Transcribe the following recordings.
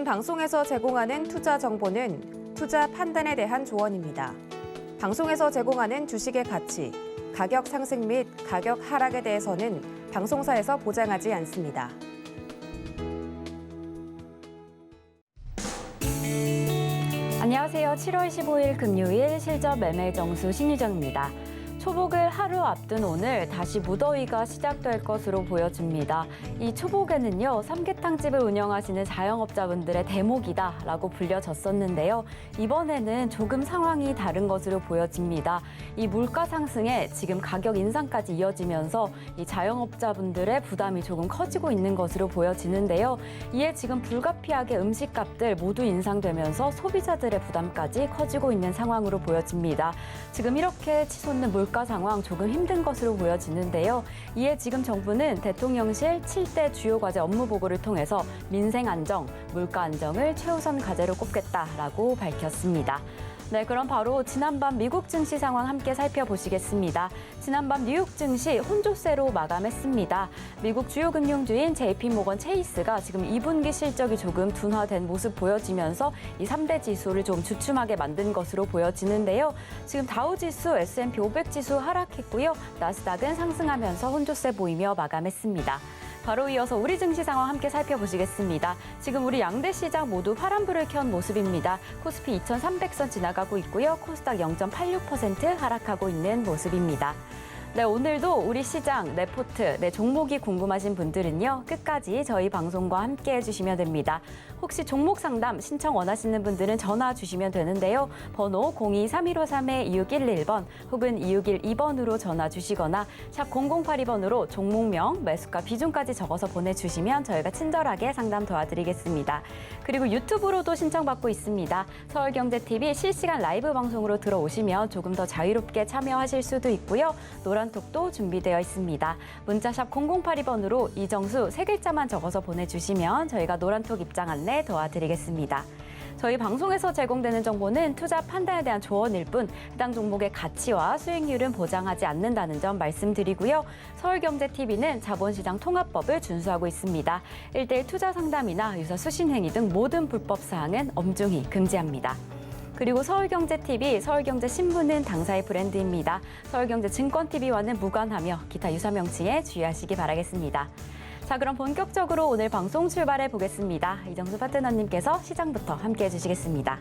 지금 방송에서 제공하는 투자 정보는 투자 판단에 대한 조언입니다. 방송에서 제공하는 주식의 가치, 가격 상승 및 가격 하락에 대해서는 방송사에서 보장하지 않습니다. 안녕하세요. 7월 15일 금요일 실전 매매 정수 신유정입니다. 초복을 하루 앞둔 오늘 다시 무더위가 시작될 것으로 보여집니다. 이 초복에는요, 삼계탕집을 운영하시는 자영업자분들의 대목이다라고 불려졌었는데요. 이번에는 조금 상황이 다른 것으로 보여집니다. 이 물가 상승에 지금 가격 인상까지 이어지면서 이 자영업자분들의 부담이 조금 커지고 있는 것으로 보여지는데요. 이에 지금 불가피하게 음식값들 모두 인상되면서 소비자들의 부담까지 커지고 있는 상황으로 보여집니다. 지금 이렇게 치솟는 물가 상황 조금 힘든 것으로 보여지는데요. 이에 지금 정부는 대통령실 7대 주요 과제 업무 보고를 통해서 민생 안정, 물가 안정을 최우선 과제로 꼽겠다라고 밝혔습니다. 네, 그럼 바로 지난밤 미국 증시 상황 함께 살펴보시겠습니다. 지난밤 뉴욕 증시 혼조세로 마감했습니다. 미국 주요 금융주인 JP모건 체이스가 지금 2분기 실적이 조금 둔화된 모습 보여지면서 이 3대 지수를 좀 주춤하게 만든 것으로 보여지는데요. 지금 다우지수, S&P 500지수 하락했고요. 나스닥은 상승하면서 혼조세 보이며 마감했습니다. 바로 이어서 우리 증시 상황 함께 살펴보시겠습니다. 지금 우리 양대 시장 모두 파란불을 켠 모습입니다. 코스피 2300선 지나가고 있고요. 코스닥 0.86% 하락하고 있는 모습입니다. 네, 오늘도 우리 시장, 레포트, 종목이 궁금하신 분들은요, 끝까지 저희 방송과 함께 해주시면 됩니다. 혹시 종목 상담 신청 원하시는 분들은 전화 주시면 되는데요. 번호 02-3153-2611번 혹은 2612번으로 전화 주시거나 샵 0082번으로 종목명, 매수가 비중까지 적어서 보내주시면 저희가 친절하게 상담 도와드리겠습니다. 그리고 유튜브로도 신청받고 있습니다. 서울경제TV 실시간 라이브 방송으로 들어오시면 조금 더 자유롭게 참여하실 수도 있고요. 노란톡도 준비되어 있습니다. 문자샵 0082번으로 이정수 3글자만 적어서 보내주시면 저희가 노란톡 입장 안내 도와드리겠습니다. 저희 방송에서 제공되는 정보는 투자 판단에 대한 조언일 뿐 해당 종목의 가치와 수익률은 보장하지 않는다는 점 말씀드리고요. 서울경제TV는 자본시장 통합법을 준수하고 있습니다. 1:1 투자 상담이나 유사 수신행위 등 모든 불법 사항은 엄중히 금지합니다. 그리고 서울경제TV, 서울경제신문은 당사의 브랜드입니다. 서울경제증권TV와는 무관하며 기타 유사 명칭에 주의하시기 바라겠습니다. 자, 그럼 본격적으로 오늘 방송 출발해 보겠습니다. 이정수 파트너님께서 시장부터 함께해 주시겠습니다.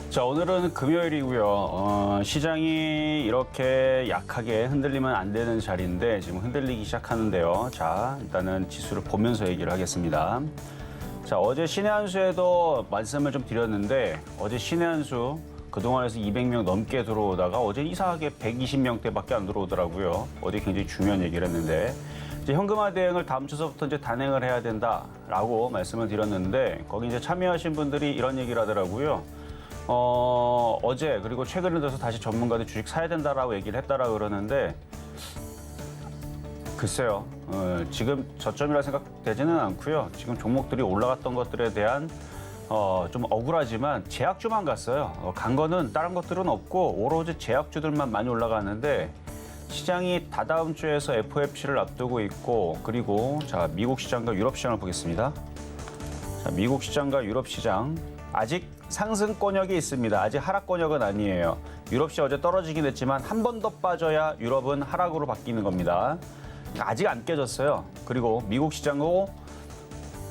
자, 오늘은 금요일이고요. 시장이 이렇게 약하게 흔들리면 안 되는 자리인데 지금 흔들리기 시작하는데요. 자, 일단은 지수를 보면서 얘기를 하겠습니다. 자, 어제 신의 한 수에도 말씀을 좀 드렸는데 어제 신의 한 수 그동안에서 200명 넘게 들어오다가 어제 이상하게 120명대밖에 안 들어오더라고요. 어제 굉장히 중요한 얘기를 했는데 이제 현금화 대응을 다음 주서부터 이제 단행을 해야 된다라고 말씀을 드렸는데 거기 이제 참여하신 분들이 이런 얘기를 하더라고요. 어제 그리고 최근에 들어서 다시 전문가들 주식 사야 된다라고 얘기를 했다라고 그러는데 글쎄요. 지금 저점이라 생각되지는 않고요. 지금 종목들이 올라갔던 것들에 대한 좀 억울하지만 제약주만 갔어요. 간 거는 다른 것들은 없고 오로지 제약주들만 많이 올라가는데 시장이 다다음 주에서 FOMC를 앞두고 있고 그리고 자, 미국 시장과 유럽 시장을 보겠습니다. 자, 미국 시장과 유럽 시장 아직 상승권역이 있습니다. 아직 하락권역은 아니에요. 유럽 시장 어제 떨어지긴 했지만 한 번 더 빠져야 유럽은 하락으로 바뀌는 겁니다. 아직 안 깨졌어요. 그리고 미국 시장도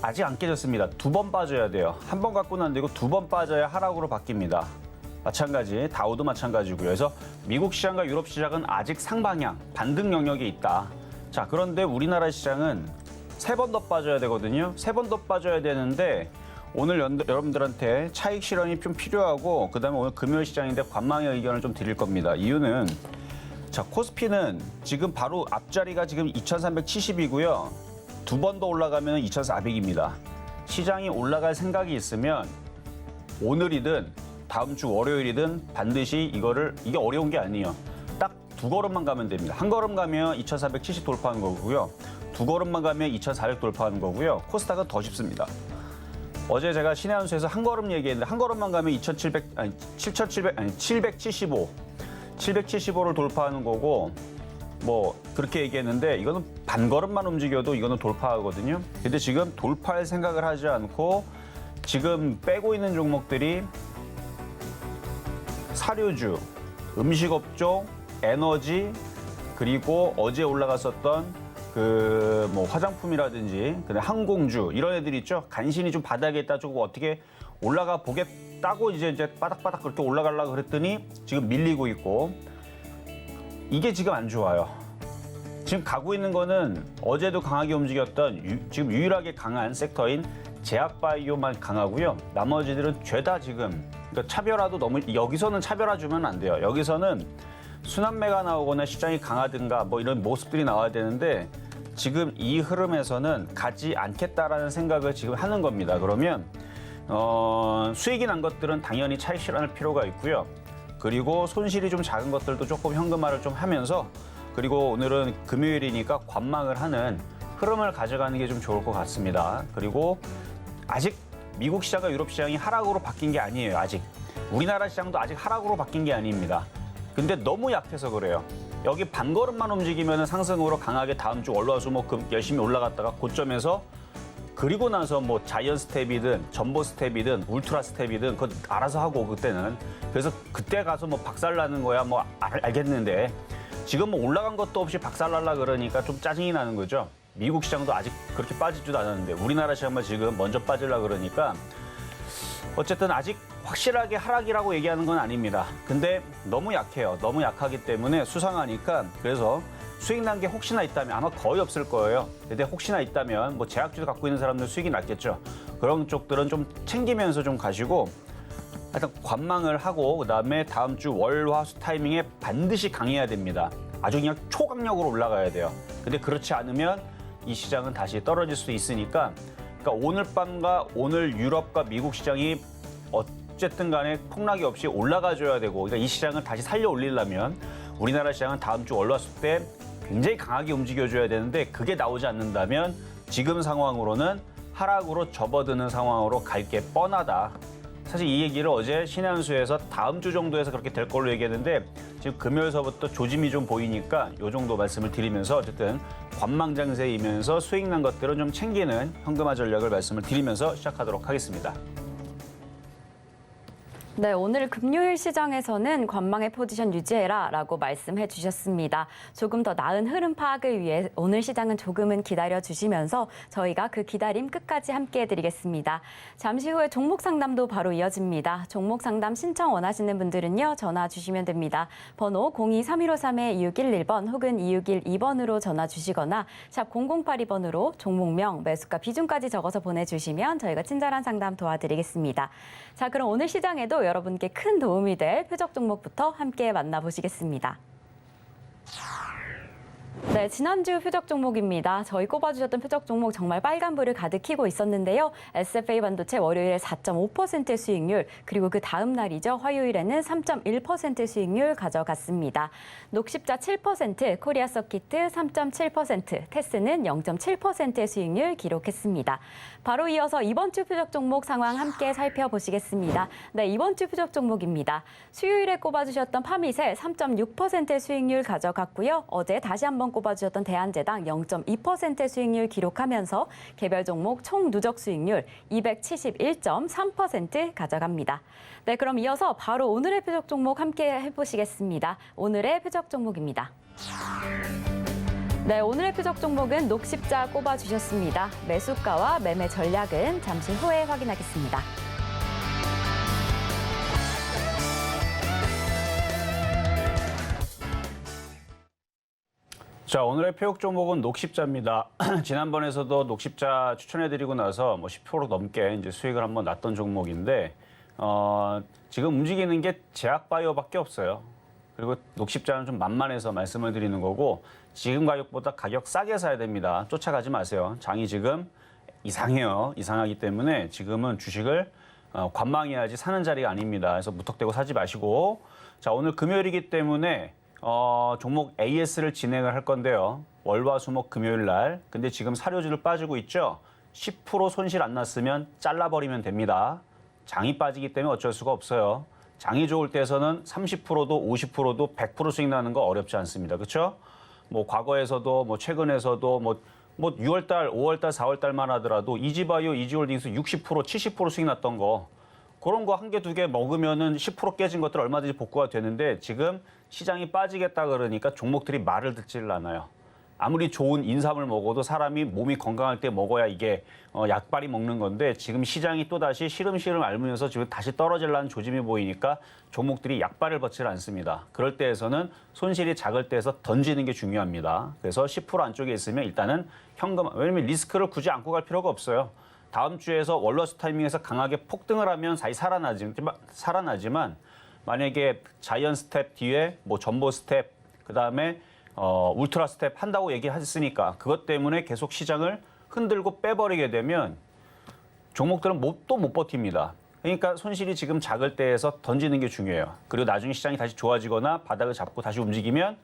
아직 안 깨졌습니다. 2번 빠져야 돼요. 한 번 갖고는 안 되고 2번 빠져야 하락으로 바뀝니다. 마찬가지, 다우도 마찬가지고요. 그래서 미국 시장과 유럽 시장은 아직 상방향, 반등 영역에 있다. 자, 그런데 우리나라 시장은 3번 더 빠져야 되거든요. 3번 더 빠져야 되는데 오늘 여러분들한테 차익 실현이 좀 필요하고 그다음에 오늘 금요일 시장인데 관망의 의견을 좀 드릴 겁니다. 이유는 자, 코스피는 지금 바로 앞자리가 지금 2370이고요. 2번 더 올라가면 2400입니다. 시장이 올라갈 생각이 있으면 오늘이든 다음 주 월요일이든 반드시 이게 어려운 게 아니에요. 딱 2걸음만 가면 됩니다. 한 걸음 가면 2470 돌파하는 거고요. 2걸음만 가면 2400 돌파하는 거고요. 코스닥은 더 쉽습니다. 어제 제가 신의 한 수에서 한 걸음 얘기했는데 한 걸음만 가면 775를 돌파하는 거고 뭐 그렇게 얘기했는데 이거는 반걸음만 움직여도 이거는 돌파하거든요. 근데 지금 돌파할 생각을 하지 않고 지금 빼고 있는 종목들이 사료주, 음식업종, 에너지, 그리고 어제 올라갔었던 그 뭐 화장품이라든지 그다음에 항공주 이런 애들 있죠. 간신히 좀 바닥에 있다 조금 어떻게 올라가 보겠다고 이제 바닥바닥 그렇게 올라가려고 그랬더니 지금 밀리고 있고 이게 지금 안 좋아요. 지금 가고 있는 거는 어제도 강하게 움직였던 지금 유일하게 강한 섹터인 제약바이오만 강하고요. 나머지들은 죄다 지금 그러니까 차별화도 너무 여기서는 차별화 주면 안 돼요. 여기서는 순환매가 나오거나 시장이 강하든가 뭐 이런 모습들이 나와야 되는데 지금 이 흐름에서는 가지 않겠다라는 생각을 지금 하는 겁니다. 그러면 수익이 난 것들은 당연히 차익 실현할 필요가 있고요. 그리고 손실이 좀 작은 것들도 조금 현금화를 좀 하면서 그리고 오늘은 금요일이니까 관망을 하는 흐름을 가져가는 게 좀 좋을 것 같습니다. 그리고 아직 미국 시장과 유럽 시장이 하락으로 바뀐 게 아니에요. 아직 우리나라 시장도 아직 하락으로 바뀐 게 아닙니다. 근데 너무 약해서 그래요. 여기 반걸음만 움직이면 상승으로 강하게 다음 주 월화수목금 열심히 올라갔다가 고점에서 그리고 나서 뭐 자이언 스텝이든 전보 스텝이든 울트라 스텝이든 그거 알아서 하고 그때는 그래서 그때 가서 뭐 박살나는 거야 뭐 알겠는데 지금 뭐 올라간 것도 없이 박살날라 그러니까 좀 짜증이 나는 거죠. 미국 시장도 아직 그렇게 빠지지도 않았는데 우리나라 시장만 지금 먼저 빠지려 그러니까 어쨌든 아직 확실하게 하락이라고 얘기하는 건 아닙니다. 근데 너무 약해요. 너무 약하기 때문에 수상하니까 그래서 수익 난 게 혹시나 있다면 아마 거의 없을 거예요. 근데 혹시나 있다면 뭐 제약주를 갖고 있는 사람들 수익이 났겠죠. 그런 쪽들은 좀 챙기면서 좀 가시고 하여튼 관망을 하고 그다음에 다음 주 월화수 타이밍에 반드시 강해야 됩니다. 아주 그냥 초강력으로 올라가야 돼요. 근데 그렇지 않으면 이 시장은 다시 떨어질 수 있으니까 그러니까 오늘 밤과 오늘 유럽과 미국 시장이 어쨌든 간에 폭락이 없이 올라가줘야 되고 그러니까 이 시장을 다시 살려 올리려면 우리나라 시장은 다음 주 월화수 때 굉장히 강하게 움직여줘야 되는데 그게 나오지 않는다면 지금 상황으로는 하락으로 접어드는 상황으로 갈 게 뻔하다. 사실 이 얘기를 어제 신한수에서 다음 주 정도에서 그렇게 될 걸로 얘기했는데 지금 금요일서부터 조짐이 좀 보이니까 이 정도 말씀을 드리면서 어쨌든 관망장세이면서 수익 난 것들은 좀 챙기는 현금화 전략을 말씀을 드리면서 시작하도록 하겠습니다. 네, 오늘 금요일 시장에서는 관망의 포지션 유지해라라고 말씀해 주셨습니다. 조금 더 나은 흐름 파악을 위해 오늘 시장은 조금은 기다려 주시면서 저희가 그 기다림 끝까지 함께 해드리겠습니다. 잠시 후에 종목 상담도 바로 이어집니다. 종목 상담 신청 원하시는 분들은요, 전화 주시면 됩니다. 번호 02-3153-2611번 혹은 2612번으로 전화 주시거나 샵 0082번으로 종목명, 매수가 비중까지 적어서 보내주시면 저희가 친절한 상담 도와드리겠습니다. 자, 그럼 오늘 시장에도 여러분께 큰 도움이 될 표적 종목부터 함께 만나보시겠습니다. 네, 지난주 표적 종목입니다. 저희 꼽아주셨던 표적 종목 정말 빨간불을 가득 켜고 있었는데요. SFA 반도체 월요일에 4.5% 수익률, 그리고 그 다음 날이죠. 화요일에는 3.1% 수익률 가져갔습니다. 녹십자 7%, 코리아 서키트 3.7%, 테스는 0.7%의 수익률 기록했습니다. 바로 이어서 이번 주 표적 종목 상황 함께 살펴보시겠습니다. 네, 이번 주 표적 종목입니다. 수요일에 꼽아주셨던 파밋에 3.6%의 수익률 가져갔고요. 어제 다시 한번 꼽아주셨던 대한제당 0.2% 수익률 기록하면서 개별 종목 총 누적 수익률 271.3% 가져갑니다. 네, 그럼 이어서 바로 오늘의 표적 종목 함께 해보시겠습니다. 오늘의 표적 종목입니다. 네, 오늘의 표적 종목은 녹십자 꼽아주셨습니다. 매수가와 매매 전략은 잠시 후에 확인하겠습니다. 자, 오늘의 표적 종목은 녹십자입니다. 지난번에서도 녹십자 추천해드리고 나서 뭐 10% 넘게 이제 수익을 한번 났던 종목인데 지금 움직이는 게 제약바이오밖에 없어요. 그리고 녹십자는 좀 만만해서 말씀을 드리는 거고 지금 가격보다 가격 싸게 사야 됩니다. 쫓아가지 마세요. 장이 지금 이상해요. 이상하기 때문에 지금은 주식을 관망해야지 사는 자리가 아닙니다. 그래서 무턱대고 사지 마시고 자, 오늘 금요일이기 때문에 종목 AS를 진행을 할 건데요. 월화수목 금요일 날. 근데 지금 사료주를 빠지고 있죠. 10% 손실 안 났으면 잘라버리면 됩니다. 장이 빠지기 때문에 어쩔 수가 없어요. 장이 좋을 때에서는 30%도 50%도 100% 수익 나는 거 어렵지 않습니다. 그렇죠? 뭐 과거에서도 뭐 최근에서도 뭐 6월달, 5월달, 4월달만 하더라도 이지바이오, 이지홀딩스 60%, 70% 수익 났던 거 그런 거 한 개, 두 개 먹으면은 10% 깨진 것들 얼마든지 복구가 되는데 지금 시장이 빠지겠다 그러니까 종목들이 말을 듣질 않아요. 아무리 좋은 인삼을 먹어도 사람이 몸이 건강할 때 먹어야 이게 약발이 먹는 건데 지금 시장이 또다시 시름시름 앓으면서 지금 다시 떨어지려는 조짐이 보이니까 종목들이 약발을 받질 않습니다. 그럴 때에서는 손실이 작을 때에서 던지는 게 중요합니다. 그래서 10% 안쪽에 있으면 일단은 현금, 왜냐면 리스크를 굳이 안고 갈 필요가 없어요. 다음 주에서 월러스 타이밍에서 강하게 폭등을 하면 다시 살아나지만 만약에 자이언 스텝 뒤에 뭐 전보 스텝 그다음에 울트라 스텝 한다고 얘기했으니까 그것 때문에 계속 시장을 흔들고 빼버리게 되면 종목들은 또 못 버팁니다. 그러니까 손실이 지금 작을 때에서 던지는 게 중요해요. 그리고 나중에 시장이 다시 좋아지거나 바닥을 잡고 다시 움직이면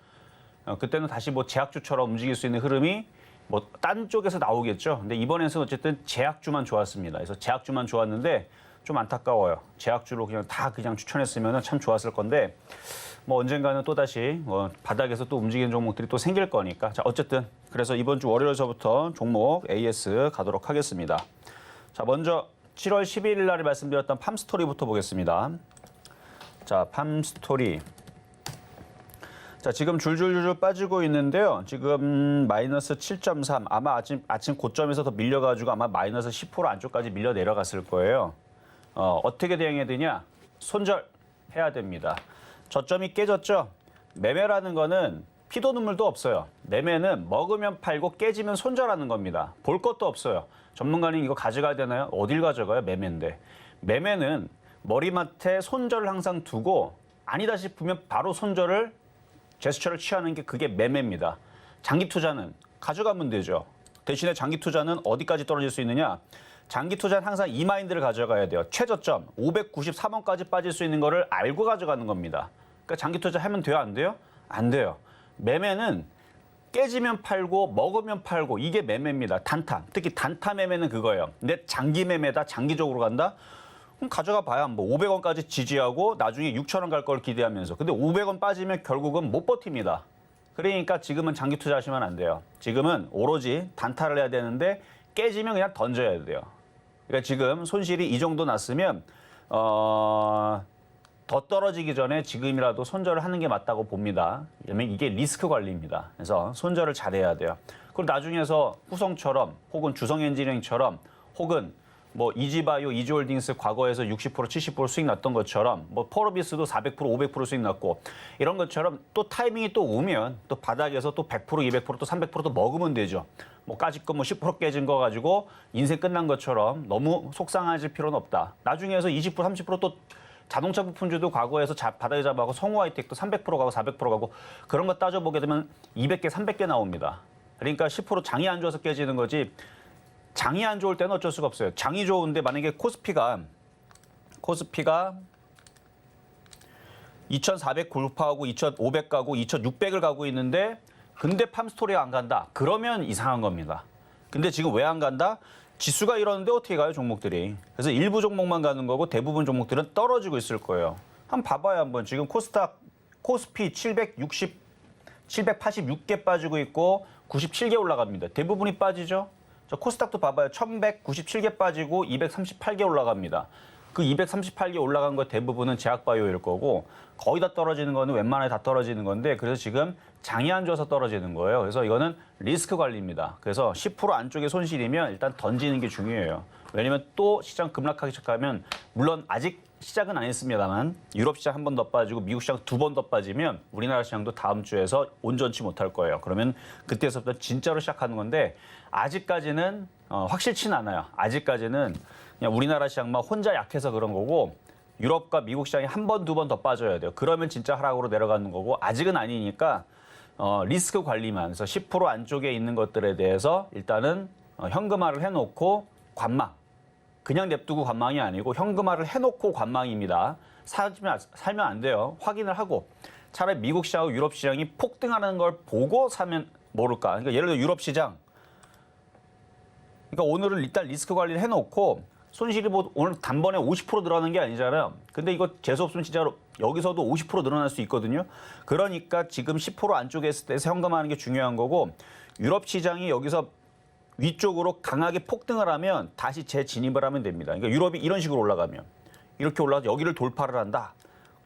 그때는 다시 뭐 제약주처럼 움직일 수 있는 흐름이 뭐 딴 쪽에서 나오겠죠. 근데 이번에는 어쨌든 제약주만 좋았습니다. 그래서 제약주만 좋았는데 좀 안타까워요. 제약주로 그냥 추천했으면 참 좋았을 건데 뭐 언젠가는 또 다시 바닥에서 또 움직이는 종목들이 또 생길 거니까. 자, 어쨌든 그래서 이번 주 월요일서부터 종목 AS 가도록 하겠습니다. 자, 먼저 7월 11일 날에 말씀드렸던 팜스토리부터 보겠습니다. 자, 팜스토리. 자, 지금 줄줄줄 빠지고 있는데요. 지금 마이너스 7.3. 아마 아침 고점에서 더 밀려가지고 아마 마이너스 10% 안쪽까지 밀려 내려갔을 거예요. 어떻게 대응해야 되냐? 손절해야 됩니다. 저점이 깨졌죠? 매매라는 거는 피도 눈물도 없어요. 매매는 먹으면 팔고 깨지면 손절하는 겁니다. 볼 것도 없어요. 전문가님 이거 가져가야 되나요? 어딜 가져가요? 매매인데. 매매는 머리맡에 손절을 항상 두고 아니다 싶으면 바로 손절을 제스처를 취하는 게 그게 매매입니다. 장기 투자는 가져가면 되죠. 대신에 장기 투자는 어디까지 떨어질 수 있느냐? 장기 투자는 항상 이 마인드를 가져가야 돼요. 최저점 593원까지 빠질 수 있는 거를 알고 가져가는 겁니다. 그러니까 장기 투자 하면 돼요? 안 돼요? 안 돼요. 매매는 깨지면 팔고 먹으면 팔고 이게 매매입니다. 단타. 특히 단타 매매는 그거예요. 근데 장기 매매다. 장기적으로 간다? 그럼 가져가 봐야 뭐 500원까지 지지하고 나중에 6,000원 갈 걸 기대하면서. 근데 500원 빠지면 결국은 못 버팁니다. 그러니까 지금은 장기 투자하시면 안 돼요. 지금은 오로지 단타를 해야 되는데 깨지면 그냥 던져야 돼요. 그러니까 지금 손실이 이 정도 났으면 더 떨어지기 전에 지금이라도 손절을 하는 게 맞다고 봅니다. 왜냐면 이게 리스크 관리입니다. 그래서 손절을 잘해야 돼요. 그리고 나중에서 후성처럼 혹은 주성엔지니어링처럼 혹은 뭐 이지바이오, 이지홀딩스 과거에서 60%, 70% 수익 났던 것처럼 뭐 포러비스도 400%, 500% 수익 났고 이런 것처럼 또 타이밍이 또 오면 또 바닥에서 또 100%, 200%, 또 300%도 먹으면 되죠. 뭐 까짓 거 뭐 10% 깨진 거 가지고 인생 끝난 것처럼 너무 속상해질 필요는 없다. 나중에서 20%, 30%또 자동차 부품주도 과거에서 바닥에 잡아가고 성우 하이텍도 300% 가고 400% 가고 그런 거 따져보게 되면 200개, 300개 나옵니다. 그러니까 10% 장이 안 좋아서 깨지는 거지 장이 안 좋을 때는 어쩔 수가 없어요. 장이 좋은데 만약에 코스피가 2,400 골파하고 2,500 가고 2,600을 가고 있는데 근데 팜스토리가 안 간다. 그러면 이상한 겁니다. 근데 지금 왜 안 간다? 지수가 이러는데 어떻게 가요, 종목들이. 그래서 일부 종목만 가는 거고 대부분 종목들은 떨어지고 있을 거예요. 한번 봐봐요, 한번. 지금 코스피 786개 빠지고 있고 97개 올라갑니다. 대부분이 빠지죠? 저 코스닥도 봐봐요. 1197개 빠지고 238개 올라갑니다. 그 238개 올라간 거 대부분은 제약바이오일 거고 거의 다 떨어지는 거는 웬만하게 다 떨어지는 건데 그래서 지금 장이 안 좋아서 떨어지는 거예요. 그래서 이거는 리스크 관리입니다. 그래서 10% 안쪽에 손실이면 일단 던지는 게 중요해요. 왜냐면 또 시장 급락하기 시작하면 물론 아직 시작은 안 했습니다만 유럽 시장 한 번 더 빠지고 미국 시장 두 번 더 빠지면 우리나라 시장도 다음 주에서 온전치 못할 거예요. 그러면 그때서부터 진짜로 시작하는 건데 아직까지는 확실치는 않아요. 아직까지는 그냥 우리나라 시장만 혼자 약해서 그런 거고 유럽과 미국 시장이 한 번, 두 번 더 빠져야 돼요. 그러면 진짜 하락으로 내려가는 거고 아직은 아니니까 리스크 관리만. 그래서 10% 안쪽에 있는 것들에 대해서 일단은 현금화를 해놓고 관망. 그냥 냅두고 관망이 아니고 현금화를 해놓고 관망입니다. 살면 안 돼요. 확인을 하고. 차라리 미국 시장하고 유럽 시장이 폭등하는 걸 보고 사면 모를까. 그러니까 예를 들어 유럽 시장. 그러니까 오늘은 일단 리스크 관리를 해놓고 손실이 뭐 오늘 단번에 50% 들어가는 게 아니잖아요. 근데 이거 재수 없으면 진짜로 여기서도 50% 늘어날 수 있거든요. 그러니까 지금 10% 안쪽에 있을 때 현금화하는 게 중요한 거고 유럽 시장이 여기서 위쪽으로 강하게 폭등을 하면 다시 재진입을 하면 됩니다. 그러니까 유럽이 이런 식으로 올라가면 이렇게 올라가서 여기를 돌파를 한다.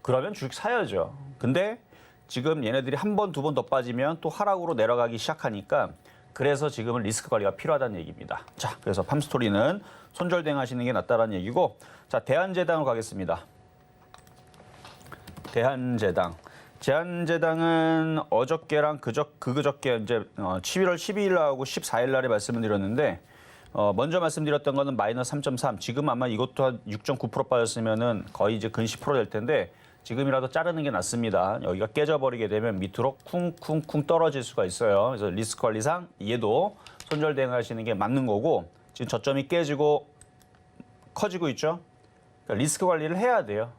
그러면 주식 사야죠. 근데 지금 얘네들이 한 번, 두 번 더 빠지면 또 하락으로 내려가기 시작하니까 그래서 지금은 리스크 관리가 필요하다는 얘기입니다. 자, 그래서 팜스토리는 손절대응 하시는 게 낫다라는 얘기고 자, 대한제당으로 가겠습니다. 대한제당은 어저께랑 그저께 이제 11월 12일 하고 14일 날에 말씀을 드렸는데 먼저 말씀드렸던 거는 마이너스 3.3. 지금 아마 이것도 한 6.9% 빠졌으면은 거의 이제 근 10% 될 텐데 지금이라도 자르는 게 낫습니다. 여기가 깨져버리게 되면 밑으로 쿵쿵쿵 떨어질 수가 있어요. 그래서 리스크 관리상 얘도 손절 대응하시는 게 맞는 거고 지금 저점이 깨지고 커지고 있죠. 그러니까 리스크 관리를 해야 돼요.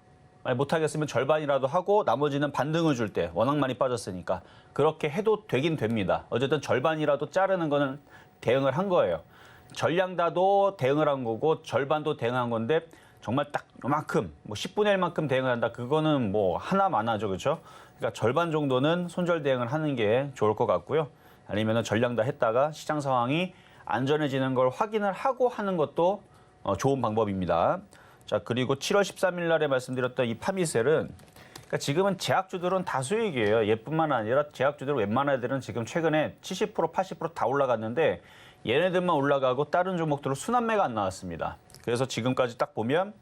만약 못하겠으면 절반이라도 하고 나머지는 반등을 줄 때 워낙 많이 빠졌으니까 그렇게 해도 되긴 됩니다. 어쨌든 절반이라도 자르는 거는 대응을 한 거예요. 전량다도 대응을 한 거고 절반도 대응한 건데 정말 딱 요만큼 뭐 10분의 1만큼 대응을 한다. 그거는 뭐 하나만하죠. 그렇죠? 그러니까 절반 정도는 손절 대응을 하는 게 좋을 것 같고요. 아니면은 전량 다 했다가 시장 상황이 안전해지는 걸 확인을 하고 하는 것도 좋은 방법입니다. 자, 그리고 7월 13일 날에 말씀드렸던 이 파미셀은 그러니까 지금은 제약주들은 다 수익이에요. 얘뿐만 아니라 제약주들 웬만한 애들은 지금 최근에 70%, 80% 다 올라갔는데 얘네들만 올라가고 다른 종목들은 순환매가 안 나왔습니다. 그래서 지금까지 딱 보면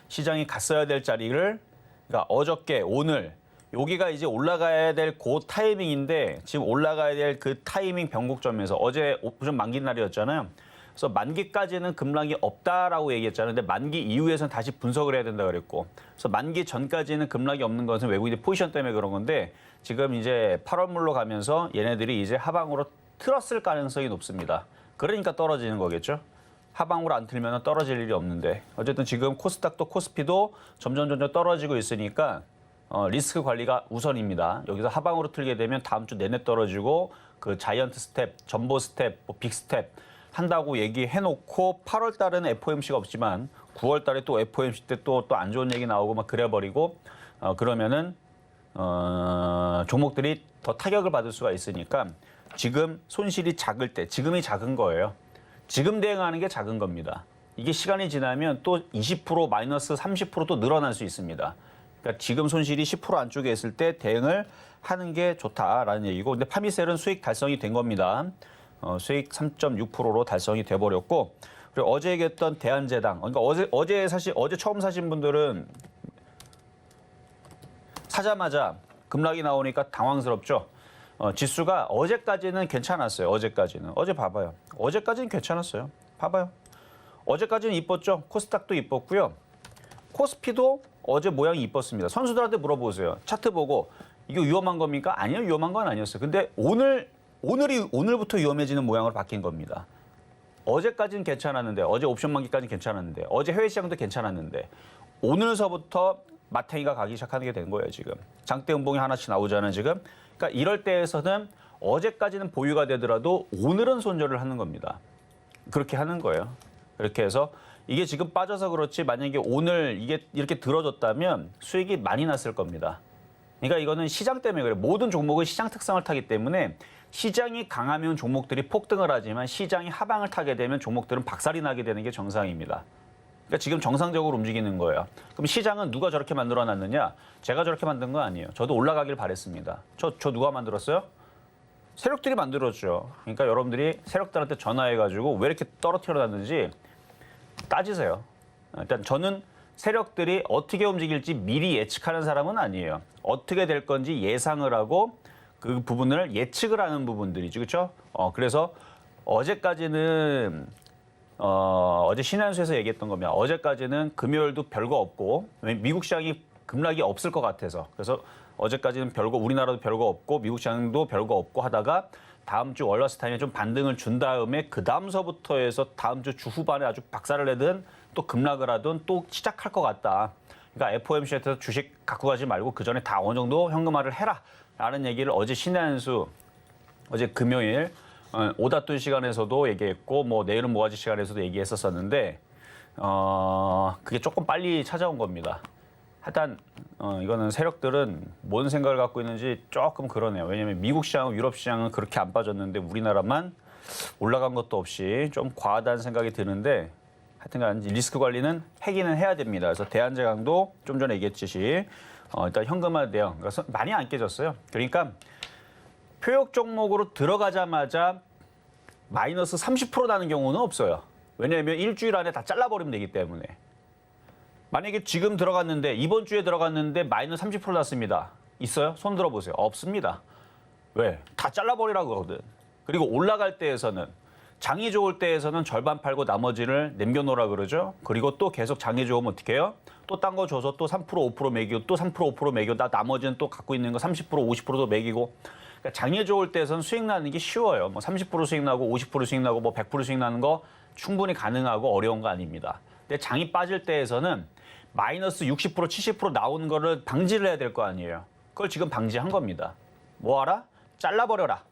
시장이 갔어야 될 자리를 그러니까 어저께 오늘 여기가 이제 올라가야 될 그 타이밍인데 지금 올라가야 될 그 타이밍 변곡점에서 어제 오전 만기 날이었잖아요. 그래서 만기까지는 급락이 없다라고 얘기했잖아요. 근데 만기 이후에서는 다시 분석을 해야 된다 그랬고 그래서 만기 전까지는 급락이 없는 것은 외국인의 포지션 때문에 그런 건데 지금 이제 8월물로 가면서 얘네들이 이제 하방으로 틀었을 가능성이 높습니다. 그러니까 떨어지는 거겠죠. 하방으로 안 틀면 떨어질 일이 없는데 어쨌든 지금 코스닥도 코스피도 점점 떨어지고 있으니까 리스크 관리가 우선입니다. 여기서 하방으로 틀게 되면 다음 주 내내 떨어지고 그 자이언트 스텝, 전보 스텝, 뭐 빅 스텝 한다고 얘기해놓고 8월 달에는 FOMC가 없지만 9월 달에 또 FOMC 때 또 안 좋은 얘기 나오고 막 그래버리고 그러면은 종목들이 더 타격을 받을 수가 있으니까 지금 손실이 작을 때 지금이 작은 거예요. 지금 대응하는 게 작은 겁니다. 이게 시간이 지나면 또 20% 마이너스 30%또 늘어날 수 있습니다. 그러니까 지금 손실이 10% 안쪽에 있을 때 대응을 하는 게 좋다라는 얘기고 근데 파미셀은 수익 달성이 된 겁니다. 수익 3.6%로 달성이 돼버렸고 그리고 어제 얘기했던 대한제당 그러니까 어제 처음 사신 분들은 사자마자 급락이 나오니까 당황스럽죠. 지수가 어제까지는 괜찮았어요. 어제 봐봐요. 어제까지는 괜찮았어요. 봐봐요. 어제까지는 이뻤죠. 코스닥도 이뻤고요. 코스피도 어제 모양이 이뻤습니다. 선수들한테 물어보세요. 차트 보고 이거 위험한 겁니까? 아니요. 위험한 건 아니었어요. 근데 오늘부터 위험해지는 모양으로 바뀐 겁니다. 어제까지는 괜찮았는데 어제 옵션 만기까지는 괜찮았는데 어제 해외 시장도 괜찮았는데 오늘서부터 마탱이가 가기 시작하게 된 거예요. 지금. 장대 음봉이 하나씩 나오잖아요. 지금. 그러니까 이럴 때에서는 어제까지는 보유가 되더라도 오늘은 손절을 하는 겁니다. 그렇게 하는 거예요. 그렇게 해서 이게 지금 빠져서 그렇지 만약에 오늘 이게 이렇게 들어졌다면 수익이 많이 났을 겁니다. 그러니까 이거는 시장 때문에 그래요. 모든 종목은 시장 특성을 타기 때문에 시장이 강하면 종목들이 폭등을 하지만 시장이 하방을 타게 되면 종목들은 박살이 나게 되는 게 정상입니다. 그러니까 지금 정상적으로 움직이는 거예요. 그럼 시장은 누가 저렇게 만들어놨느냐? 제가 저렇게 만든 건 아니에요. 저도 올라가길 바랬습니다. 저 누가 만들었어요? 세력들이 만들었죠. 그러니까 여러분들이 세력들한테 전화해가지고 왜 이렇게 떨어뜨려놨는지 따지세요. 일단 저는 세력들이 어떻게 움직일지 미리 예측하는 사람은 아니에요. 어떻게 될 건지 예상을 하고 그 부분을 예측을 하는 부분들이죠. 그렇죠? 그래서 어제까지는 어제 신한수에서 얘기했던 겁니다. 어제까지는 금요일도 별거 없고 미국 시장이 급락이 없을 것 같아서 그래서 어제까지는 별거 우리나라도 별거 없고 미국 시장도 별거 없고 하다가 다음 주 월화수 타임에 좀 반등을 준 다음에 그 다음서부터 해서 다음 주 후반에 아주 박살을 내든 또 급락을 하든 또 시작할 것 같다. 그러니까 FOMC에서 주식 갖고 가지 말고 그 전에 다 어느 정도 현금화를 해라라는 얘기를 어제 신한수 어제 금요일 오다툰 시간에서도 얘기했고 뭐 내일은 모아지 시간에서도 얘기했었었는데 그게 조금 빨리 찾아온 겁니다. 하여튼 이거는 세력들은 뭔 생각을 갖고 있는지 조금 그러네요. 왜냐하면 미국 시장하고 유럽 시장은 그렇게 안 빠졌는데 우리나라만 올라간 것도 없이 좀 과하다는 생각이 드는데 하여튼간 리스크 관리는 하기는 해야 됩니다. 그래서 대한제강도 좀 전에 얘기했듯이 일단 현금화 대응 그러니까 많이 안 깨졌어요. 그러니까 표역 종목으로 들어가자마자 마이너스 30% 나는 경우는 없어요. 왜냐하면 일주일 안에 다 잘라버리면 되기 때문에. 만약에 지금 들어갔는데 이번 주에 들어갔는데 마이너스 30% 났습니다. 있어요? 손 들어보세요. 없습니다. 왜? 다 잘라버리라고 그러거든. 그리고 올라갈 때에서는 장이 좋을 때에서는 절반 팔고 나머지를 남겨놓으라 그러죠. 그리고 또 계속 장이 좋으면 어떻게 해요? 또 딴 거 줘서 또 3% 5% 매기고 또 3% 5% 매기고 나머지는 또 갖고 있는 거 30% 50%도 매기고 그러니까 장이 좋을 때에서는 수익 나는 게 쉬워요. 뭐 30% 수익 나고 50% 수익 나고 뭐 100% 수익 나는 거 충분히 가능하고 어려운 거 아닙니다. 근데 장이 빠질 때에서는 마이너스 60% 70% 나오는 거를 방지를 해야 될 거 아니에요. 그걸 지금 방지한 겁니다. 뭐 하라? 잘라버려라.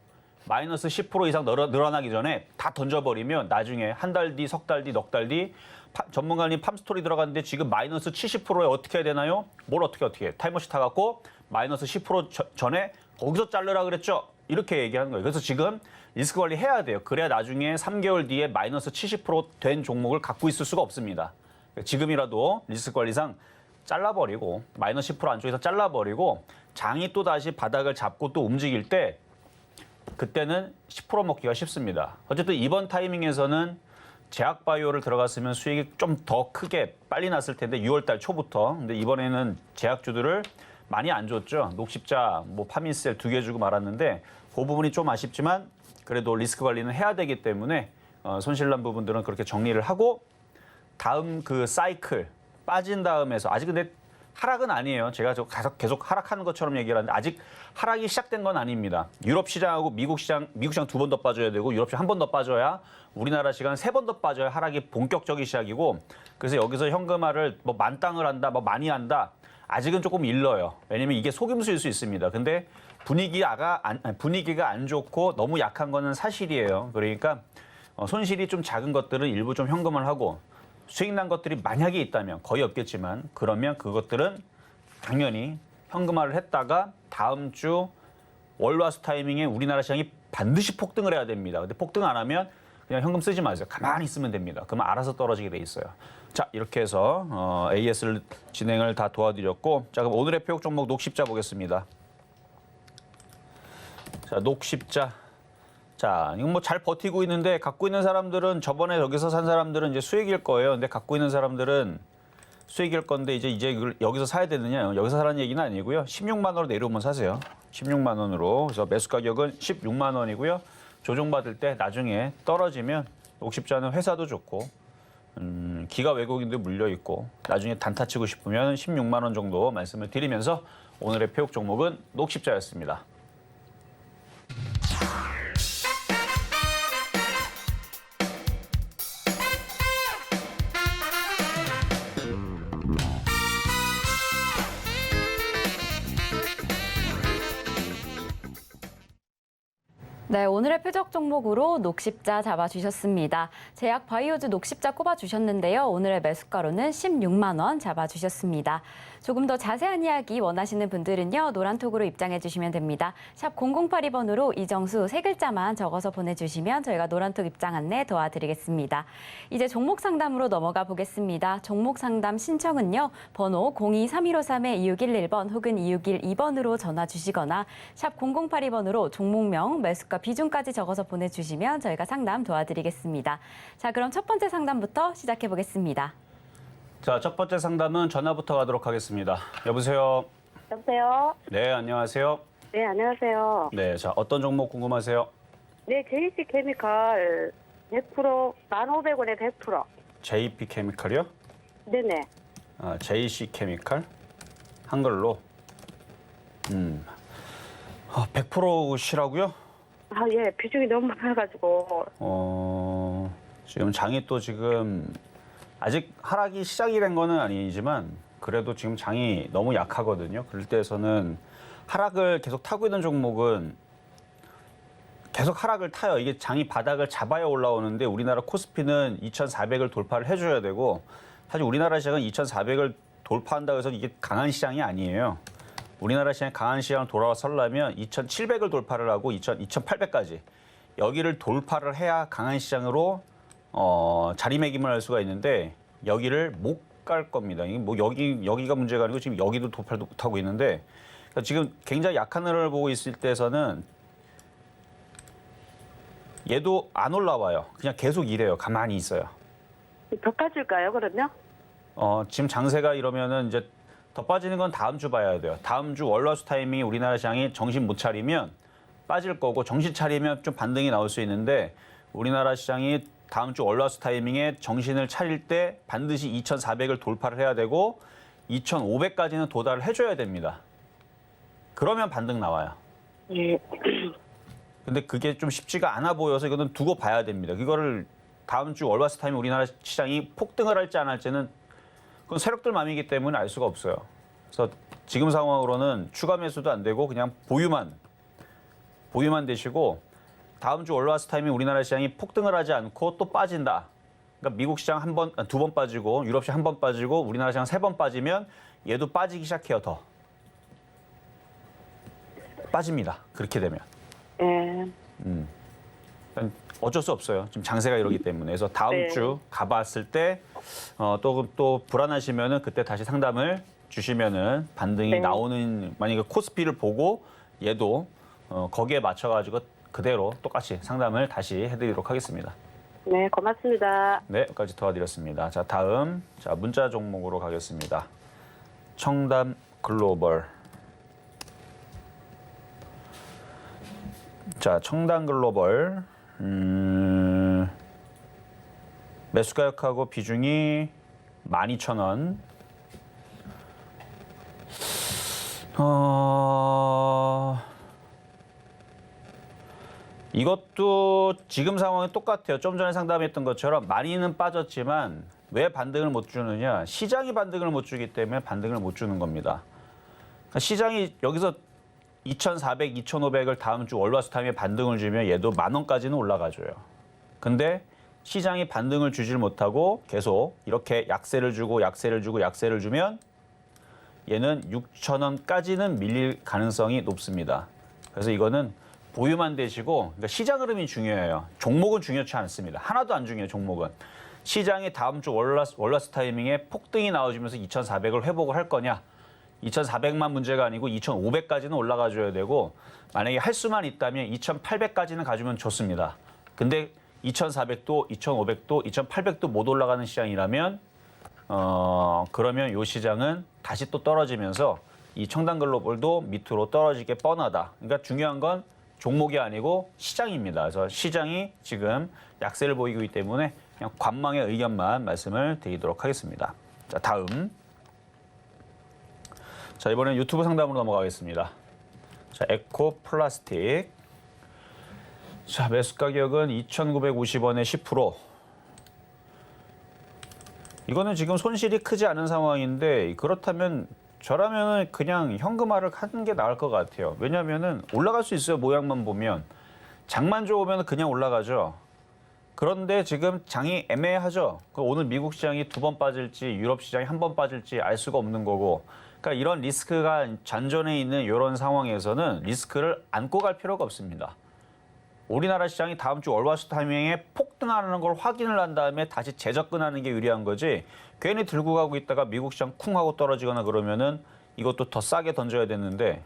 마이너스 10% 이상 늘어나기 전에 다 던져버리면 나중에 한 달 뒤, 석 달 뒤, 넉 달 뒤 전문가님 팜스토리 들어갔는데 지금 마이너스 70%에 어떻게 해야 되나요? 뭘 어떻게 해? 타임머신 타갖고 마이너스 10% 전에 거기서 자르라 그랬죠? 이렇게 얘기하는 거예요. 그래서 지금 리스크 관리 해야 돼요. 그래야 나중에 3개월 뒤에 마이너스 70%된 종목을 갖고 있을 수가 없습니다. 지금이라도 리스크 관리상 잘라버리고 마이너스 10% 안쪽에서 잘라버리고 장이 또 다시 바닥을 잡고 또 움직일 때 그때는 10% 먹기가 쉽습니다. 어쨌든 이번 타이밍에서는 제약바이오를 들어갔으면 수익이 좀 더 크게 빨리 났을 텐데 6월달 초부터. 근데 이번에는 제약주들을 많이 안 줬죠. 녹십자, 뭐 파민셀 2개 주고 말았는데 그 부분이 좀 아쉽지만 그래도 리스크 관리는 해야 되기 때문에 손실난 부분들은 그렇게 정리를 하고 다음 그 사이클 빠진 다음에서 아직 근데 하락은 아니에요. 제가 계속 하락하는 것처럼 얘기를 하는데 아직 하락이 시작된 건 아닙니다. 유럽 시장하고 미국 시장 2번 더 빠져야 되고 유럽 시장 1번 더 빠져야 우리나라 시간 3번 더 빠져야 하락이 본격적인 시작이고 그래서 여기서 현금화를 뭐 만땅을 한다, 뭐 많이 한다. 아직은 조금 일러요. 왜냐면 이게 속임수일 수 있습니다. 근데 분위기가 안 좋고 너무 약한 거는 사실이에요. 그러니까 손실이 좀 작은 것들은 일부 좀 현금을 하고 수익 난 것들이 만약에 있다면 거의 없겠지만 그러면 그것들은 당연히 현금화를 했다가 다음 주 월화수 타이밍에 우리나라 시장이 반드시 폭등을 해야 됩니다. 근데 폭등 안 하면 그냥 현금 쓰지 마세요. 가만히 있으면 됩니다. 그러면 알아서 떨어지게 돼 있어요. 자, 이렇게 해서 AS를 진행을 다 도와드렸고 자, 그럼 오늘의 표역 종목 녹십자 보겠습니다. 자, 녹십자. 자, 이건 뭐 잘 버티고 있는데 갖고 있는 사람들은 저번에 여기서 산 사람들은 이제 수익일 거예요. 근데 갖고 있는 사람들은 수익일 건데 이제 이걸 여기서 사야 되느냐? 여기서 사라는 얘기는 아니고요. 16만 원으로 내려오면 사세요. 16만 원으로. 그래서 매수 가격은 16만 원이고요. 조정받을 때 나중에 떨어지면 녹십자는 회사도 좋고 기가 외국인도 물려 있고 나중에 단타 치고 싶으면 16만 원 정도 말씀을 드리면서 오늘의 표역 종목은 녹십자였습니다. 네, 오늘의 표적 종목으로 녹십자 잡아주셨습니다. 제약 바이오즈 녹십자 꼽아주셨는데요. 오늘의 매수가로는 16만 원 잡아주셨습니다. 조금 더 자세한 이야기 원하시는 분들은요. 노란톡으로 입장해 주시면 됩니다. 샵 0082번으로 이정수 세 글자만 적어서 보내주시면 저희가 노란톡 입장 안내 도와드리겠습니다. 이제 종목 상담으로 넘어가 보겠습니다. 종목 상담 신청은요. 번호 023153-2611번 혹은 2612번으로 전화 주시거나 샵 0082번으로 종목명, 매수가 비중까지 적어서 보내주시면 저희가 상담 도와드리겠습니다. 자, 그럼 첫 번째 상담부터 시작해 보겠습니다. 자, 첫 번째 상담은 전화부터 가도록 하겠습니다. 여보세요? 여보세요? 네, 안녕하세요. 네, 안녕하세요. 네, 자, 어떤 종목 궁금하세요? 네, JC 케미칼 100%, 1,500원에 100%. JP 케미칼이요? 네네. 아, JC 케미칼? 한글로? 100%시라고요? 아, 예, 비중이 너무 많아가지고. 지금 장이 또 지금 아직 하락이 시작이 된 거는 아니지만 그래도 지금 장이 너무 약하거든요. 그럴 때에서는 하락을 계속 타고 있는 종목은 계속 하락을 타요. 이게 장이 바닥을 잡아야 올라오는데 우리나라 코스피는 2,400을 돌파를 해줘야 되고 사실 우리나라 시장은 2,400을 돌파한다고 해서 이게 강한 시장이 아니에요. 우리나라 시장이 강한 시장을 돌아서려면 2,700을 돌파를 하고 2,800까지 여기를 돌파를 해야 강한 시장으로 자리매김을 할 수가 있는데 여기를 못 갈 겁니다. 이게 뭐 여기가 문제가 아니고 지금 여기도 돌파도 못하고 있는데 그러니까 지금 굉장히 약한 흐름을 보고 있을 때에서는 얘도 안 올라와요. 그냥 계속 이래요. 가만히 있어요. 더 빠질까요, 그러면? 지금 장세가 이러면은 이제 더 빠지는 건 다음 주 봐야 돼요. 다음 주 월화수 타이밍이 우리나라 시장이 정신 못 차리면 빠질 거고 정신 차리면 좀 반등이 나올 수 있는데 우리나라 시장이 다음 주 월화수 타이밍에 정신을 차릴 때 반드시 2,400을 돌파를 해야 되고 2,500까지는 도달을 해줘야 됩니다. 그러면 반등 나와요. 예. 근데 그게 좀 쉽지가 않아 보여서 이거는 두고 봐야 됩니다. 그거를 다음 주 월화수 타이밍 우리나라 시장이 폭등을 할지 안 할지는 그건 세력들 맘이기 때문에 알 수가 없어요. 그래서 지금 상황으로는 추가 매수도 안 되고 그냥 보유만 되시고 다음 주 월화수 타이밍 우리나라 시장이 폭등을 하지 않고 또 빠진다. 그러니까 미국 시장 두 번 빠지고 유럽 시장 한 번 빠지고 우리나라 시장 3번 빠지면 얘도 빠지기 시작해요. 더 빠집니다. 그렇게 되면. 예. 어쩔 수 없어요. 지금 장세가 이러기 때문에. 그래서 다음 네. 주 가봤을 때 또 불안하시면은 그때 다시 상담을 주시면은 반등이 네. 나오는 만약에 코스피를 보고 얘도 거기에 맞춰가지고 그대로 똑같이 상담을 다시 해드리도록 하겠습니다. 네, 고맙습니다. 네, 여기까지 도와드렸습니다. 자, 다음 문자 종목으로 가겠습니다. 청담 글로벌. 자, 청담 글로벌. 매수가격하고 비중이 12,000원. 이것도 지금 상황이 똑같아요. 좀 전에 상담했던 것처럼 많이는 빠졌지만 왜 반등을 못 주느냐? 시장이 반등을 못 주기 때문에 반등을 못 주는 겁니다. 그러니까 시장이 여기서 2,400, 2,500을 다음 주 월화수 타임에 반등을 주면 얘도 10,000원까지는 올라가줘요. 근데 시장이 반등을 주질 못하고 계속 이렇게 약세를 주고 약세를 주면 얘는 6,000원까지는 밀릴 가능성이 높습니다. 그래서 이거는 보유만 되시고 그러니까 시장 흐름이 중요해요. 종목은 중요치 않습니다. 하나도 안 중요해요. 종목은. 시장이 다음 주 월화수 타이밍에 폭등이 나와주면서 2,400을 회복을 할 거냐. 2,400만 문제가 아니고 2,500까지는 올라가 줘야 되고 만약에 할 수만 있다면 2,800까지는 가주면 좋습니다. 근데 2,400도, 2,500도, 2,800도 못 올라가는 시장이라면 그러면 이 시장은 다시 또 떨어지면서 이 청담 글로벌도 밑으로 떨어지게 뻔하다. 그러니까 중요한 건 종목이 아니고 시장입니다. 그래서 시장이 지금 약세를 보이고 있기 때문에 그냥 관망의 의견만 말씀을 드리도록 하겠습니다. 자, 다음. 자, 이번엔 유튜브 상담으로 넘어가겠습니다. 자, 에코 플라스틱. 자, 매수 가격은 2,950원에 10%. 이거는 지금 손실이 크지 않은 상황인데 그렇다면 저라면은 그냥 현금화를 하는 게 나을 것 같아요. 왜냐하면은 올라갈 수 있어요. 모양만 보면. 장만 좋으면 그냥 올라가죠. 그런데 지금 장이 애매하죠. 오늘 미국 시장이 2번 빠질지 유럽 시장이 1번 빠질지 알 수가 없는 거고. 그러니까 이런 리스크가 잔존해 있는 이런 상황에서는 리스크를 안고 갈 필요가 없습니다. 우리나라 시장이 다음 주 월화수 타이밍에 폭등하는 걸 확인을 한 다음에 다시 재접근하는 게 유리한 거지 괜히 들고 가고 있다가 미국 시장 쿵 하고 떨어지거나 그러면은 이것도 더 싸게 던져야 되는데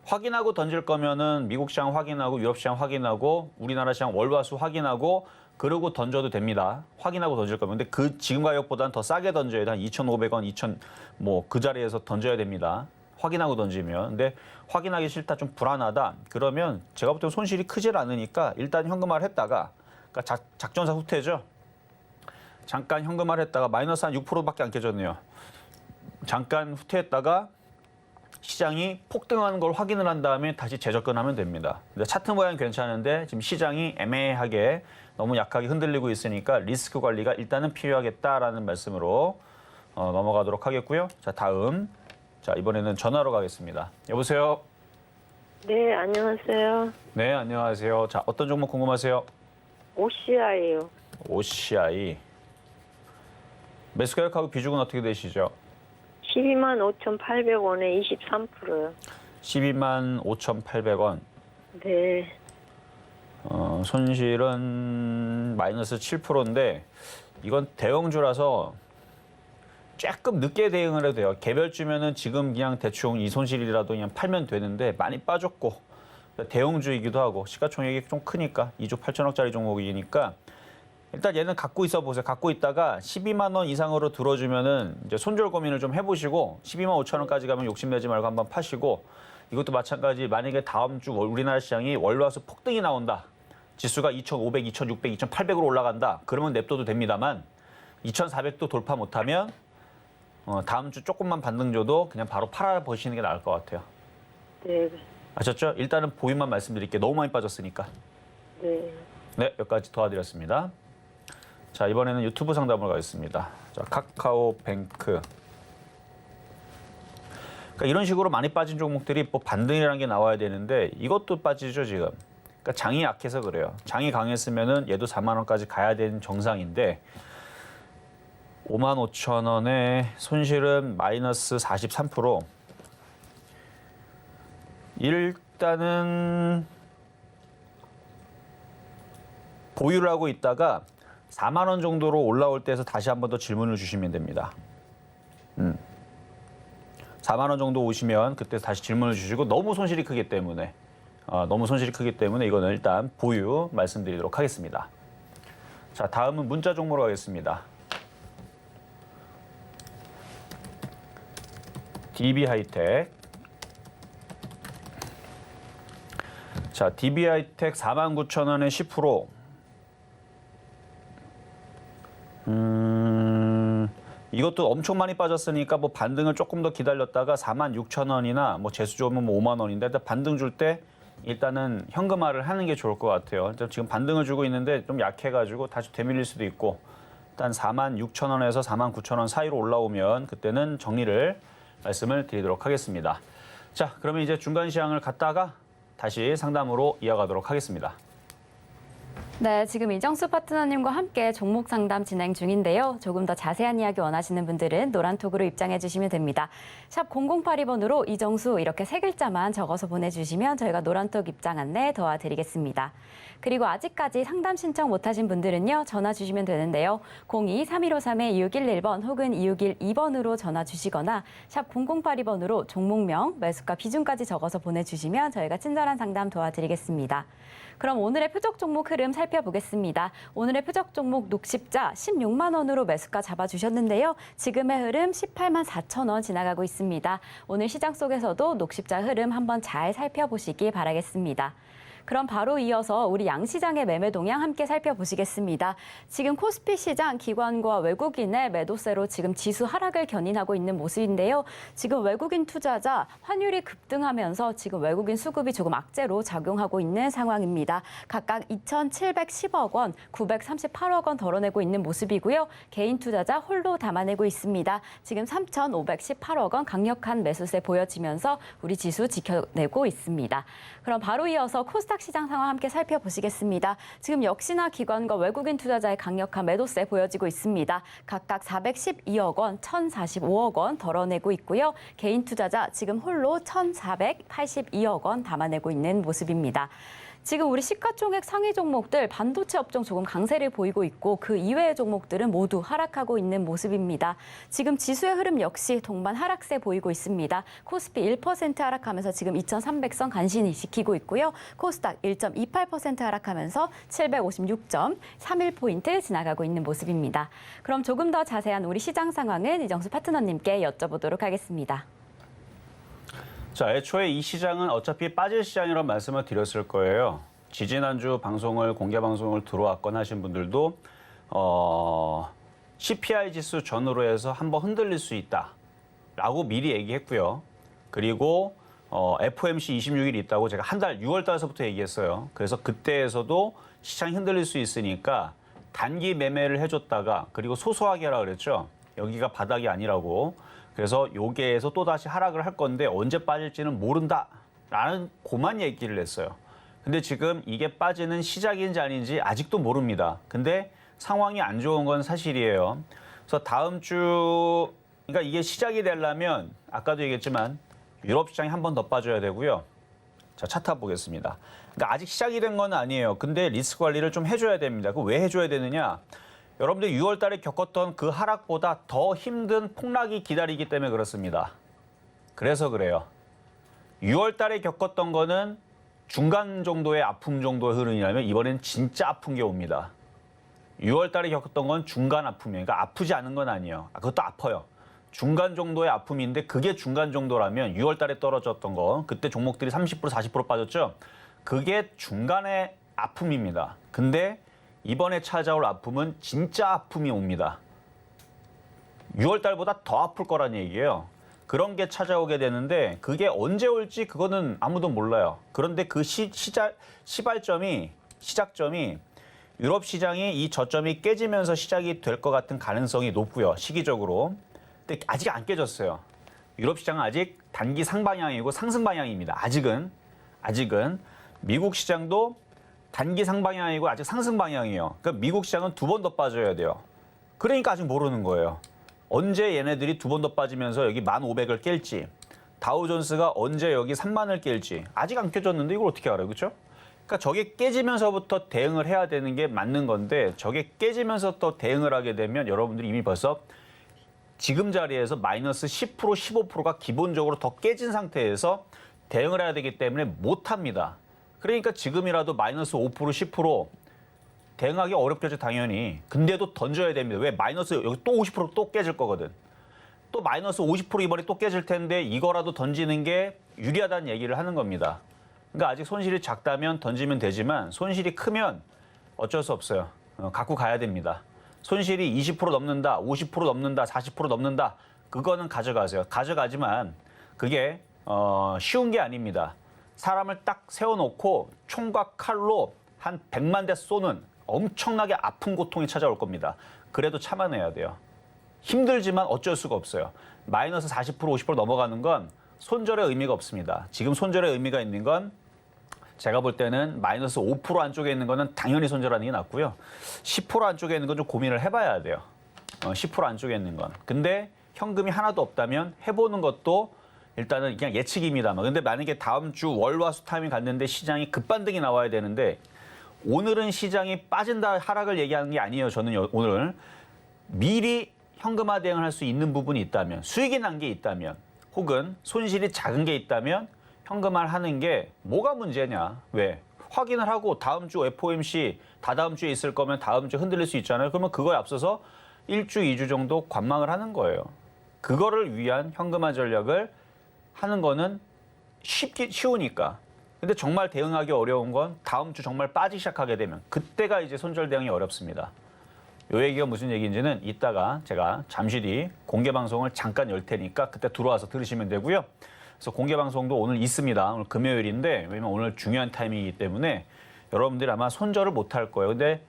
확인하고 던질 거면은 미국 시장 확인하고 유럽 시장 확인하고 우리나라 시장 월화수 확인하고 그러고 던져도 됩니다. 확인하고 던질 거면. 근데 그 지금 가격보다는 더 싸게 던져야 돼. 한 2,500원, 2,000 뭐 그 자리에서 던져야 됩니다. 확인하고 던지면. 근데 확인하기 싫다, 좀 불안하다. 그러면 제가 볼 때 손실이 크질 않으니까 일단 현금화를 했다가 그러니까 작전사 후퇴죠. 잠깐 현금화를 했다가 마이너스 한 6%밖에 안 깨졌네요. 잠깐 후퇴했다가 시장이 폭등하는 걸 확인을 한 다음에 다시 재접근하면 됩니다. 근데 차트 모양 괜찮은데 지금 시장이 애매하게 너무 약하게 흔들리고 있으니까 리스크 관리가 일단은 필요하겠다라는 말씀으로 넘어가도록 하겠고요. 자, 다음. 자, 이번에는 전화로 가겠습니다. 여보세요? 네, 안녕하세요. 네, 안녕하세요. 자, 어떤 종목 궁금하세요? OCI예요. OCI. 매수 가격하고 비중은 어떻게 되시죠? 125,800원에 23%요. 12만 5,800원. 네. 손실은 마이너스 7%인데 이건 대형주라서 조금 늦게 대응을 해도 돼요. 개별주면은 지금 그냥 대충 이 손실이라도 그냥 팔면 되는데 많이 빠졌고 대형주이기도 하고 시가총액이 좀 크니까 2조 8천억짜리 종목이니까 일단 얘는 갖고 있어 보세요. 갖고 있다가 12만 원 이상으로 들어주면은 이제 손절 고민을 좀 해보시고 12만 5천 원까지 가면 욕심내지 말고 한번 파시고 이것도 마찬가지 만약에 다음 주 우리나라 시장이 월화수 폭등이 나온다. 지수가 2,500, 2,600, 2,800으로 올라간다. 그러면 냅둬도 됩니다만 2,400도 돌파 못하면 다음 주 조금만 반등 줘도 그냥 바로 팔아보시는 게 나을 것 같아요. 네. 아셨죠? 일단은 보유만 말씀드릴게요. 너무 많이 빠졌으니까. 네. 네, 여기까지 도와드렸습니다. 자, 이번에는 유튜브 상담을 가겠습니다. 자, 카카오뱅크. 그러니까 이런 식으로 많이 빠진 종목들이 뭐 반등이라는 게 나와야 되는데 이것도 빠지죠, 지금. 그러니까 장이 약해서 그래요. 장이 강했으면은 얘도 4만 원까지 가야 되는 정상인데 5만 5천 원의 손실은 마이너스 43%. 일단은 보유를 하고 있다가 4만 원 정도로 올라올 때에서 다시 한 번 더 질문을 주시면 됩니다. 4만 원 정도 오시면 그때 다시 질문을 주시고 너무 손실이 크기 때문에 이거는 일단 보유 말씀드리도록 하겠습니다. 자, 다음은 문자 종목으로 가겠습니다. DB하이텍. 자, DB하이텍 49,000원에 10%. 이것도 엄청 많이 빠졌으니까 뭐 반등을 조금 더 기다렸다가 46,000원이나 뭐 재수 좋으면 뭐 5만 원인데 일단 반등 줄 때 일단은 현금화를 하는 게 좋을 것 같아요. 지금 반등을 주고 있는데 좀 약해가지고 다시 되밀릴 수도 있고 일단 46,000원에서 49,000원 사이로 올라오면 그때는 정리를 말씀을 드리도록 하겠습니다. 자, 그러면 이제 중간 시황을 갔다가 다시 상담으로 이어가도록 하겠습니다. 네, 지금 이정수 파트너님과 함께 종목 상담 진행 중인데요. 조금 더 자세한 이야기 원하시는 분들은 노란톡으로 입장해 주시면 됩니다. 샵 0082번으로 이정수 이렇게 세 글자만 적어서 보내주시면 저희가 노란톡 입장 안내 도와드리겠습니다. 그리고 아직까지 상담 신청 못하신 분들은요. 전화 주시면 되는데요. 02-3153-2611번 혹은 2612번으로 전화 주시거나 샵 0082번으로 종목명, 매수가 비중까지 적어서 보내주시면 저희가 친절한 상담 도와드리겠습니다. 그럼 오늘의 표적 종목 흐름 살펴보겠습니다. 오늘의 표적 종목 녹십자 16만 원으로 매수가 잡아주셨는데요. 지금의 흐름 18만 4천 원 지나가고 있습니다. 오늘 시장 속에서도 녹십자 흐름 한번 잘 살펴보시기 바라겠습니다. 그럼 바로 이어서 우리 양시장의 매매 동향 함께 살펴보시겠습니다. 지금 코스피 시장 기관과 외국인의 매도세로 지금 지수 하락을 견인하고 있는 모습인데요. 지금 외국인 투자자 환율이 급등하면서 지금 외국인 수급이 조금 악재로 작용하고 있는 상황입니다. 각각 2,710억 원, 938억 원 덜어내고 있는 모습이고요. 개인 투자자 홀로 담아내고 있습니다. 지금 3,518억 원 강력한 매수세 보여지면서 우리 지수 지켜내고 있습니다. 그럼 바로 이어서 코스닥 시장 상황 함께 살펴보시겠습니다. 지금 역시나 기관과 외국인 투자자의 강력한 매도세 보여지고 있습니다. 각각 412억 원, 1,045억 원 덜어내고 있고요. 개인 투자자 지금 홀로 1,482억 원 담아내고 있는 모습입니다. 지금 우리 시가총액 상위 종목들 반도체 업종 조금 강세를 보이고 있고 그 이외의 종목들은 모두 하락하고 있는 모습입니다. 지금 지수의 흐름 역시 동반 하락세 보이고 있습니다. 코스피 1% 하락하면서 지금 2,300선 간신히 지키고 있고요. 코스닥 1.28% 하락하면서 756.31포인트 지나가고 있는 모습입니다. 그럼 조금 더 자세한 우리 시장 상황은 이정수 파트너님께 여쭤보도록 하겠습니다. 자, 애초에 이 시장은 어차피 빠질 시장이라는 말씀을 드렸을 거예요. 지지난주 방송을 공개 방송을 들어왔거나 하신 분들도 CPI 지수 전후로 해서 한번 흔들릴 수 있다라고 미리 얘기했고요. 그리고 FOMC 26일 있다고 제가 한 달 6월 달서부터 얘기했어요. 그래서 그때에서도 시장이 흔들릴 수 있으니까 단기 매매를 해줬다가 그리고 소소하게 하라 그랬죠. 여기가 바닥이 아니라고. 그래서 여기에서 또다시 하락을 할 건데 언제 빠질지는 모른다라는 고만 얘기를 했어요. 근데 지금 이게 빠지는 시작인지 아닌지 아직도 모릅니다. 근데 상황이 안 좋은 건 사실이에요. 그래서 다음 주 그러니까 이게 시작이 되려면 아까도 얘기했지만 유럽 시장이 한 번 더 빠져야 되고요. 자, 차트 보겠습니다. 그러니까 아직 시작이 된 건 아니에요. 근데 리스크 관리를 좀 해줘야 됩니다. 그 왜 해줘야 되느냐? 여러분들 6월 달에 겪었던 그 하락보다 더 힘든 폭락이 기다리기 때문에 그렇습니다. 그래서 그래요. 6월 달에 겪었던 거는 중간 정도의 아픔 정도의 흐름이라면 이번엔 진짜 아픈 게 옵니다. 6월 달에 겪었던 건 중간 아픔이에요. 그러니까 아프지 않은 건 아니에요. 그것도 아파요. 중간 정도의 아픔인데 그게 중간 정도라면 6월 달에 떨어졌던 거, 그때 종목들이 30% 40% 빠졌죠. 그게 중간의 아픔입니다. 근데 이번에 찾아올 아픔은 진짜 아픔이 옵니다. 6월 달보다 더 아플 거란 얘기예요. 그런 게 찾아오게 되는데 그게 언제 올지 그거는 아무도 몰라요. 그런데 그 시작점이 유럽 시장이 이 저점이 깨지면서 시작이 될 것 같은 가능성이 높고요. 시기적으로. 근데 아직 안 깨졌어요. 유럽 시장은 아직 단기 상방향이고 상승 방향입니다. 아직은 미국 시장도 단기 상방향이고 아직 상승 방향이에요. 그러니까 미국 시장은 두 번 더 빠져야 돼요. 그러니까 아직 모르는 거예요. 언제 얘네들이 두 번 더 빠지면서 여기 1,500을 깰지, 다우존스가 언제 여기 3만을 깰지 아직 안 깨졌는데 이걸 어떻게 알아요, 그렇죠? 그러니까 저게 깨지면서부터 대응을 해야 되는 게 맞는 건데 저게 깨지면서 또 대응을 하게 되면 여러분들이 이미 벌써 지금 자리에서 마이너스 10%, 15%가 기본적으로 더 깨진 상태에서 대응을 해야 되기 때문에 못합니다. 그러니까 지금이라도 마이너스 5%, 10% 대응하기 어렵겠죠, 당연히. 근데도 던져야 됩니다. 왜? 마이너스 여기 또 50%또 깨질 거거든. 또 마이너스 50% 이번에 또 깨질 텐데 이거라도 던지는 게 유리하다는 얘기를 하는 겁니다. 그러니까 아직 손실이 작다면 던지면 되지만 손실이 크면 어쩔 수 없어요. 갖고 가야 됩니다. 손실이 20% 넘는다, 50% 넘는다, 40% 넘는다. 그거는 가져가세요. 가져가지만 그게 쉬운 게 아닙니다. 사람을 딱 세워놓고 총과 칼로 한 100만 대 쏘는 엄청나게 아픈 고통이 찾아올 겁니다. 그래도 참아내야 돼요. 힘들지만 어쩔 수가 없어요. 마이너스 40%, 50% 넘어가는 건 손절의 의미가 없습니다. 지금 손절의 의미가 있는 건 제가 볼 때는 마이너스 5% 안쪽에 있는 거는 당연히 손절하는 게 낫고요. 10% 안쪽에 있는 건 좀 고민을 해봐야 돼요. 10% 안쪽에 있는 건. 근데 현금이 하나도 없다면 해보는 것도 일단은 그냥 예측입니다만. 근데 만약에 다음 주 월화수 타임이 갔는데 시장이 급반등이 나와야 되는데 오늘은 시장이 빠진다 하락을 얘기하는 게 아니에요. 저는 오늘 미리 현금화 대응을 할 수 있는 부분이 있다면 수익이 난 게 있다면 혹은 손실이 작은 게 있다면 현금화를 하는 게 뭐가 문제냐. 왜? 확인을 하고 다음 주 FOMC 다다음 주에 있을 거면 다음 주에 흔들릴 수 있잖아요. 그러면 그거에 앞서서 1주, 2주 정도 관망을 하는 거예요. 그거를 위한 현금화 전략을 하는 거는 쉬우니까. 근데 정말 대응하기 어려운 건 다음 주 정말 빠지기 시작하게 되면 그때가 이제 손절 대응이 어렵습니다. 요 얘기가 무슨 얘기인지는 이따가 제가 잠시 뒤 공개 방송을 잠깐 열 테니까 그때 들어와서 들으시면 되고요. 그래서 공개 방송도 오늘 있습니다. 오늘 금요일인데 왜냐면 오늘 중요한 타이밍이기 때문에 여러분들이 아마 손절을 못 할 거예요. 근데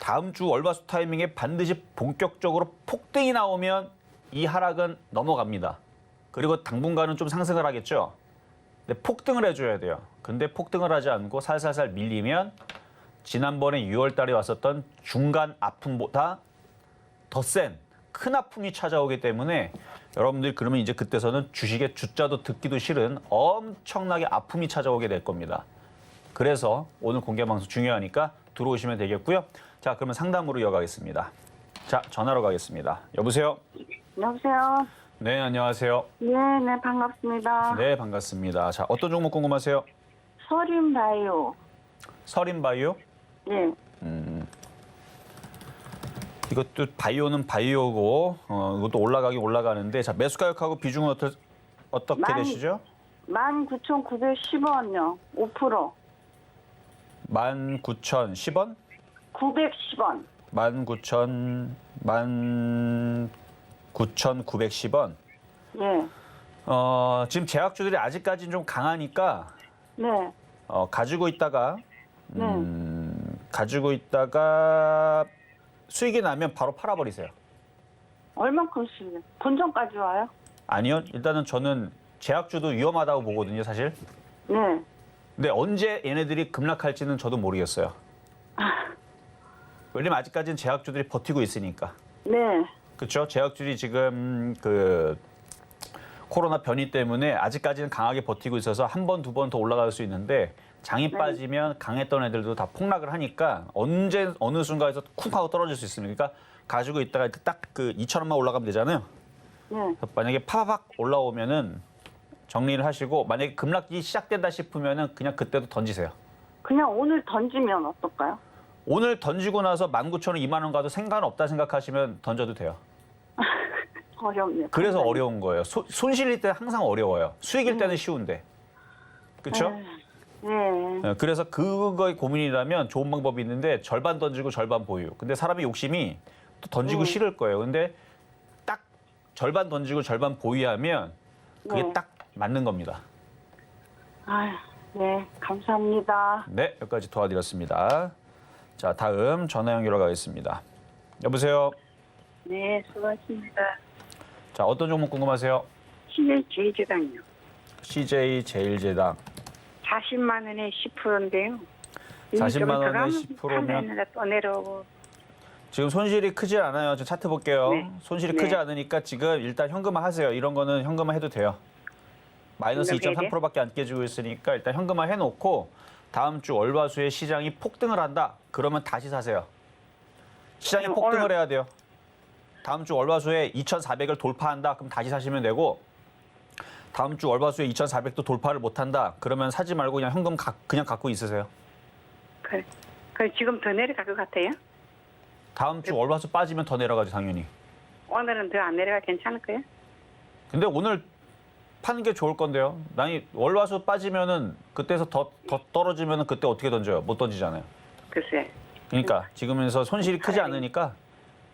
다음 주 월화수 타이밍에 반드시 본격적으로 폭등이 나오면 이 하락은 넘어갑니다. 그리고 당분간은 좀 상승을 하겠죠. 근데 폭등을 해줘야 돼요. 근데 폭등을 하지 않고 살살살 밀리면 지난번에 6월 달에 왔었던 중간 아픔보다 더 센 큰 아픔이 찾아오기 때문에 여러분들이 그러면 이제 그때서는 주식의 주자도 듣기도 싫은 엄청나게 아픔이 찾아오게 될 겁니다. 그래서 오늘 공개 방송 중요하니까 들어오시면 되겠고요. 자, 그러면 상담으로 이어가겠습니다. 자, 전화로 가겠습니다. 여보세요? 여보세요? 네, 안녕하세요. 네, 반갑습니다. 네, 반갑습니다. 자, 어떤 종목 궁금하세요? 서린바이오. 서린바이오? 네. 이것도 바이오는 바이오고 이것도 올라가긴 올라가는데 자, 매수 가격하고 비중은 어떻게 되시죠? 19,910원요. 5%. 19,010원? 910원. 19,910원. 네. 지금 제약주들이 아직까지는 좀 강하니까 네. 가지고 있다가 수익이 나면 바로 팔아버리세요. 얼만큼 쓰세요? 본전까지 와요? 아니요. 일단은 저는 제약주도 위험하다고 보거든요, 사실. 네. 근데 언제 얘네들이 급락할지는 저도 모르겠어요. 왜냐면 아직까지는 제약주들이 버티고 있으니까. 네. 그렇죠. 제약주들이 지금 그 코로나 변이 때문에 아직까지는 강하게 버티고 있어서 한 번, 두 번 더 올라갈 수 있는데 장이 빠지면 강했던 애들도 다 폭락을 하니까 언제 어느 순간에서 쿵 하고 떨어질 수 있습니다. 그러니까 가지고 있다가 딱 그 2,000원만 올라가면 되잖아요. 네. 만약에 파박 올라오면은 정리를 하시고 만약에 급락이 시작된다 싶으면은 그냥 그때도 던지세요. 그냥 오늘 던지면 어떨까요? 오늘 던지고 나서 19,000원, 2만 원 가도 상관없다 생각하시면 던져도 돼요. 어렵네요. 그래서 굉장히. 어려운 거예요. 손실일 때 항상 어려워요. 수익일 때는 쉬운데. 그렇죠? 네. 그래서 그거의 고민이라면 좋은 방법이 있는데 절반 던지고 절반 보유. 근데 사람의 욕심이 또 던지고 싫을 거예요. 근데 딱 절반 던지고 절반 보유하면 그게 네. 딱 맞는 겁니다. 아유, 네, 감사합니다. 네, 여기까지 도와드렸습니다. 자, 다음 전화 연결하겠습니다. 여보세요. 네, 수고하십니다. 자, 어떤 종목 궁금하세요? CJ제당이요. CJ 제일제당. 40만 원에 10%인데요. 40만 원에 10%면 판매하느라 또 내려오고. 지금 손실이 크지 않아요. 저 차트 볼게요. 네. 손실이 네. 크지 않으니까 지금 일단 현금화 하세요. 이런 거는 현금화 해도 돼요. 마이너스 현금 해야 2.3%밖에 안 깨지고 있으니까 일단 현금화 해놓고 다음 주 월화수에 시장이 폭등을 한다. 그러면 다시 사세요. 시장이 그럼 폭등을 오늘- 해야 돼요. 다음 주 월화수에 2,400을 돌파한다. 그럼 다시 사시면 되고 다음 주 월화수에 2,400도 돌파를 못한다. 그러면 사지 말고 그냥 현금 그냥 갖고 있으세요. 그래 지금 더 내려갈 것 같아요? 다음 주 월화수 빠지면 더 내려가죠, 당연히. 오늘은 더 안 내려가 괜찮을 거예요? 근데 오늘 파는 게 좋을 건데요. 아니 월화수 빠지면은 그때서 더 떨어지면은 그때 어떻게 던져요? 못 던지잖아요. 글쎄. 그러니까 지금에서 손실이 크지 않으니까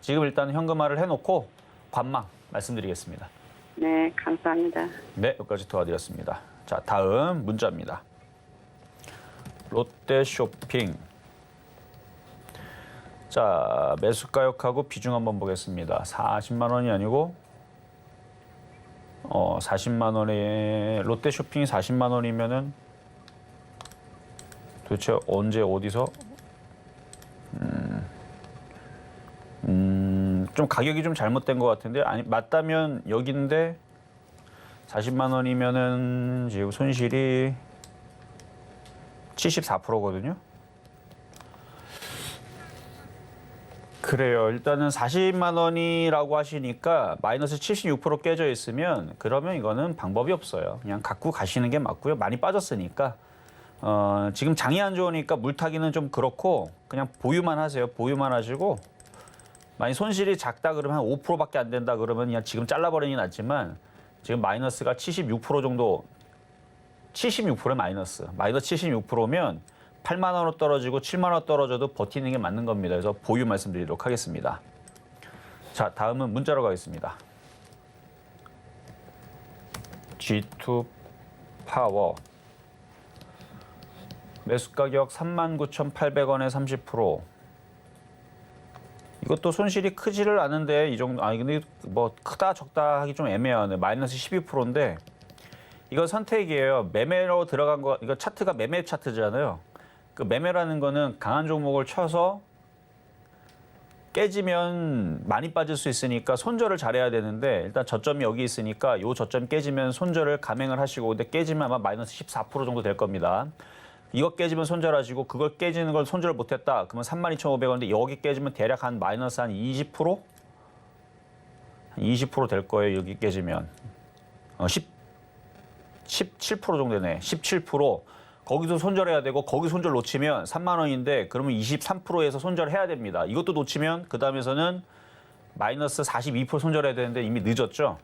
지금 일단 현금화를 해놓고 관망 말씀드리겠습니다. 네, 감사합니다. 네, 여기까지 도와드렸습니다. 자, 다음 문자입니다. 롯데쇼핑. 자, 매수가격하고 비중 한번 보겠습니다. 40만 원이 아니고 40만 원에 롯데쇼핑이 40만 원이면은 도대체 언제 어디서 좀 가격이 좀 잘못된 것 같은데 아니 맞다면 여기인데 40만 원이면은 지금 손실이 74%거든요. 그래요. 일단은 40만 원이라고 하시니까 마이너스 76% 깨져 있으면 그러면 이거는 방법이 없어요. 그냥 갖고 가시는 게 맞고요. 많이 빠졌으니까 지금 장이 안 좋으니까 물타기는 좀 그렇고 그냥 보유만 하세요. 보유만 하시고 만약 손실이 작다 그러면 한 5%밖에 안 된다 그러면 그냥 지금 잘라버리는 게 낫지만 지금 마이너스가 76% 정도 76%의 마이너스 76%면 8만 원으로 떨어지고 7만 원 떨어져도 버티는 게 맞는 겁니다. 그래서 보유 말씀드리도록 하겠습니다. 자, 다음은 문자로 가겠습니다. G2 파워 매수 가격 39,800원에 30%. 이것도 손실이 크지를 않은데 이 정도 아니 근데 뭐 크다 적다 하기 좀 애매하네. 마이너스 12%인데 이건 선택이에요. 매매로 들어간 거 이거 차트가 매매 차트잖아요. 그 매매라는 거는 강한 종목을 쳐서 깨지면 많이 빠질 수 있으니까 손절을 잘해야 되는데 일단 저점이 여기 있으니까 요 저점 깨지면 손절을 감행을 하시고 근데 깨지면 아마 마이너스 14% 정도 될 겁니다. 이거 깨지면 손절하시고 그걸 깨지는 걸 손절을 못했다. 그러면 32,500원인데 여기 깨지면 대략 한 마이너스 한 20%? 한 20% 될 거예요. 여기 깨지면. 17% 정도 되네. 17%. 거기서 손절해야 되고 거기 손절 놓치면 3만 원인데 그러면 23%에서 손절해야 됩니다. 이것도 놓치면 그 다음에서는 마이너스 42% 손절해야 되는데 이미 늦었죠.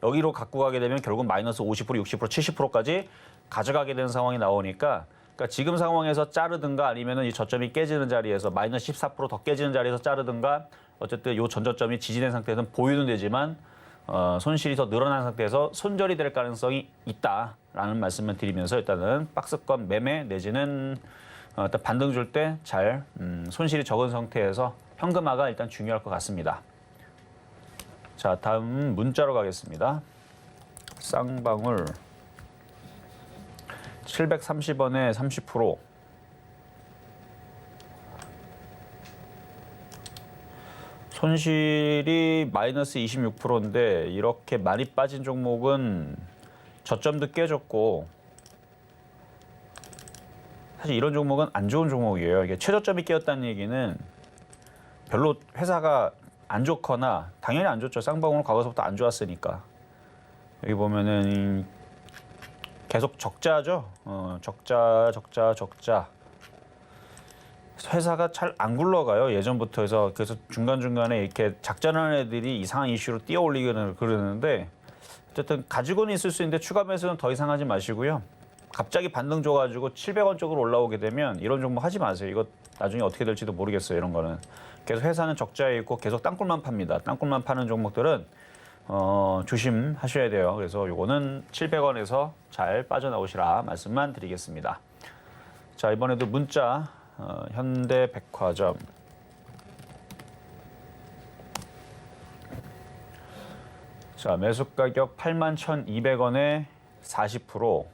여기로 갖고 가게 되면 결국 마이너스 50%, 60%, 70%까지 가져가게 되는 상황이 나오니까 그러니까 지금 상황에서 자르든가 아니면은 이 저점이 깨지는 자리에서 마이너스 14% 더 깨지는 자리에서 자르든가 어쨌든 요 전저점이 지지된 상태에서는 보유는 되지만 손실이 더 늘어난 상태에서 손절이 될 가능성이 있다라는 말씀을 드리면서 일단은 박스권 매매 내지는 일단 반등 줄 때 잘 손실이 적은 상태에서 현금화가 일단 중요할 것 같습니다. 자, 다음 문자로 가겠습니다. 쌍방울 730원에 30%. 손실이 마이너스 26%인데 이렇게 많이 빠진 종목은 저점도 깨졌고 사실 이런 종목은 안 좋은 종목이에요. 이게 최저점이 깨었다는 얘기는 별로 회사가 안 좋거나 당연히 안 좋죠. 쌍방울 과거서부터 안 좋았으니까. 여기 보면은 계속 적자죠. 적자. 회사가 잘 안 굴러가요. 예전부터 해서. 그래서 중간중간에 이렇게 작전하는 애들이 이상한 이슈로 띄어올리기는 그러는데 어쨌든 가지고는 있을 수 있는데 추가 매수는 더 이상 하지 마시고요. 갑자기 반등 줘가지고 700원 쪽으로 올라오게 되면 이런 종목 하지 마세요. 이거 나중에 어떻게 될지도 모르겠어요. 이런 거는. 계속 회사는 적자에 있고 계속 땅굴만 팝니다. 땅굴만 파는 종목들은 조심하셔야 돼요. 그래서 요거는 700원에서 잘 빠져나오시라 말씀만 드리겠습니다. 자, 이번에도 문자 현대백화점. 자, 매수 가격 81,200원에 40%.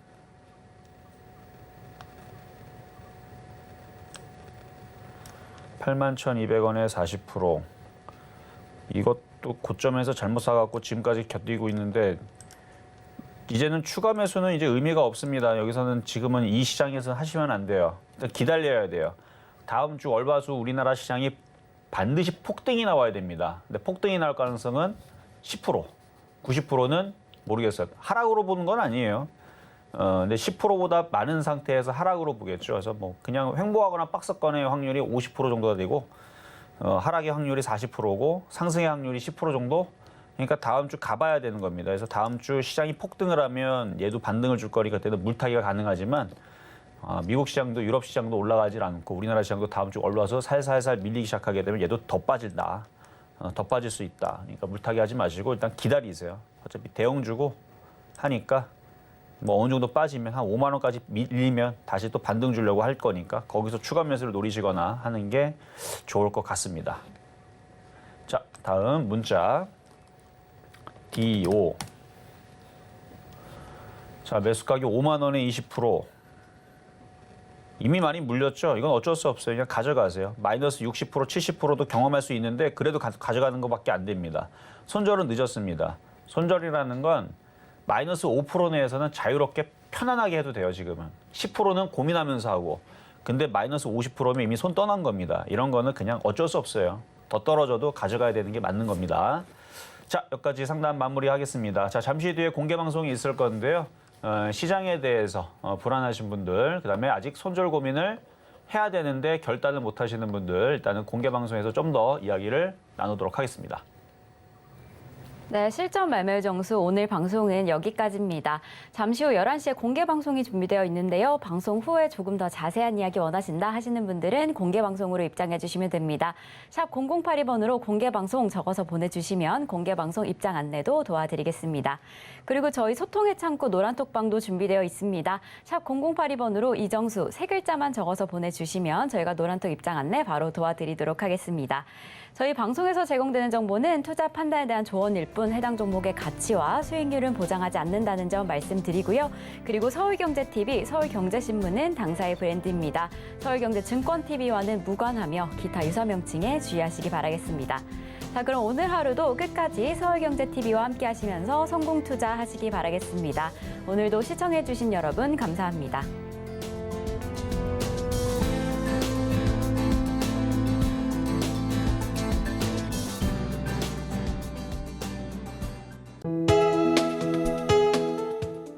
(81,200원에) 40%. 이것도 고점에서 잘못 사갖고 지금까지 견디고 있는데 이제는 추가 매수는 이제 의미가 없습니다. 여기서는 지금은 이 시장에서 하시면 안 돼요. 일단 기다려야 돼요. 다음 주 월화수 우리나라 시장이 반드시 폭등이 나와야 됩니다. 근데 폭등이 나올 가능성은 10%, 90%는 모르겠어요. 하락으로 보는 건 아니에요. 근데 10%보다 많은 상태에서 하락으로 보겠죠. 그래서 뭐 그냥 횡보하거나 박스권의 확률이 50% 정도가 되고 하락의 확률이 40%고 상승의 확률이 10% 정도. 그러니까 다음 주 가봐야 되는 겁니다. 그래서 다음 주 시장이 폭등을 하면 얘도 반등을 줄 거니까 그때는 물타기가 가능하지만 미국 시장도 유럽 시장도 올라가질 않고 우리나라 시장도 다음 주 올라와서 살살살 밀리기 시작하게 되면 얘도 더 빠진다. 더 빠질 수 있다. 그러니까 물타기 하지 마시고 일단 기다리세요. 어차피 대형 주고 하니까 뭐 어느 정도 빠지면 한 5만 원까지 밀리면 다시 또 반등 주려고 할 거니까 거기서 추가 매수를 노리시거나 하는 게 좋을 것 같습니다. 자, 다음 문자 DO. 자, 매수 가격 5만 원에 20%. 이미 많이 물렸죠. 이건 어쩔 수 없어요. 그냥 가져가세요. 마이너스 60%, 70%도 경험할 수 있는데 그래도 가져가는 것밖에 안 됩니다. 손절은 늦었습니다. 손절이라는 건 마이너스 5% 내에서는 자유롭게 편안하게 해도 돼요. 지금은 10%는 고민하면서 하고 근데 마이너스 50%면 이미 손 떠난 겁니다. 이런 거는 그냥 어쩔 수 없어요. 더 떨어져도 가져가야 되는 게 맞는 겁니다. 자, 여기까지 상담 마무리하겠습니다. 자, 잠시 뒤에 공개 방송이 있을 건데요. 시장에 대해서 불안하신 분들, 그다음에 아직 손절 고민을 해야 되는데 결단을 못 하시는 분들, 일단은 공개 방송에서 좀 더 이야기를 나누도록 하겠습니다. 네, 실전 매매 정수 오늘 방송은 여기까지입니다. 잠시 후 11시에 공개 방송이 준비되어 있는데요. 방송 후에 조금 더 자세한 이야기 원하신다 하시는 분들은 공개 방송으로 입장해 주시면 됩니다. 샵 0082번으로 공개 방송 적어서 보내주시면 공개 방송 입장 안내도 도와드리겠습니다. 그리고 저희 소통의 창구 노란톡방도 준비되어 있습니다. 샵 0082번으로 이정수 세 글자만 적어서 보내주시면 저희가 노란톡 입장 안내 바로 도와드리도록 하겠습니다. 저희 방송에서 제공되는 정보는 투자 판단에 대한 조언일 뿐 해당 종목의 가치와 수익률은 보장하지 않는다는 점 말씀드리고요. 그리고 서울경제TV, 서울경제신문은 당사의 브랜드입니다. 서울경제증권TV와는 무관하며 기타 유사 명칭에 주의하시기 바라겠습니다. 자, 그럼 오늘 하루도 끝까지 서울경제TV와 함께 하시면서 성공 투자하시기 바라겠습니다. 오늘도 시청해주신 여러분 감사합니다.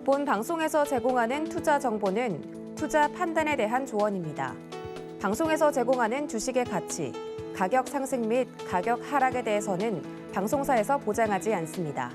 본 방송에서 제공하는 투자 정보는 투자 판단에 대한 조언입니다. 방송에서 제공하는 주식의 가치, 가격 상승 및 가격 하락에 대해서는 방송사에서 보장하지 않습니다.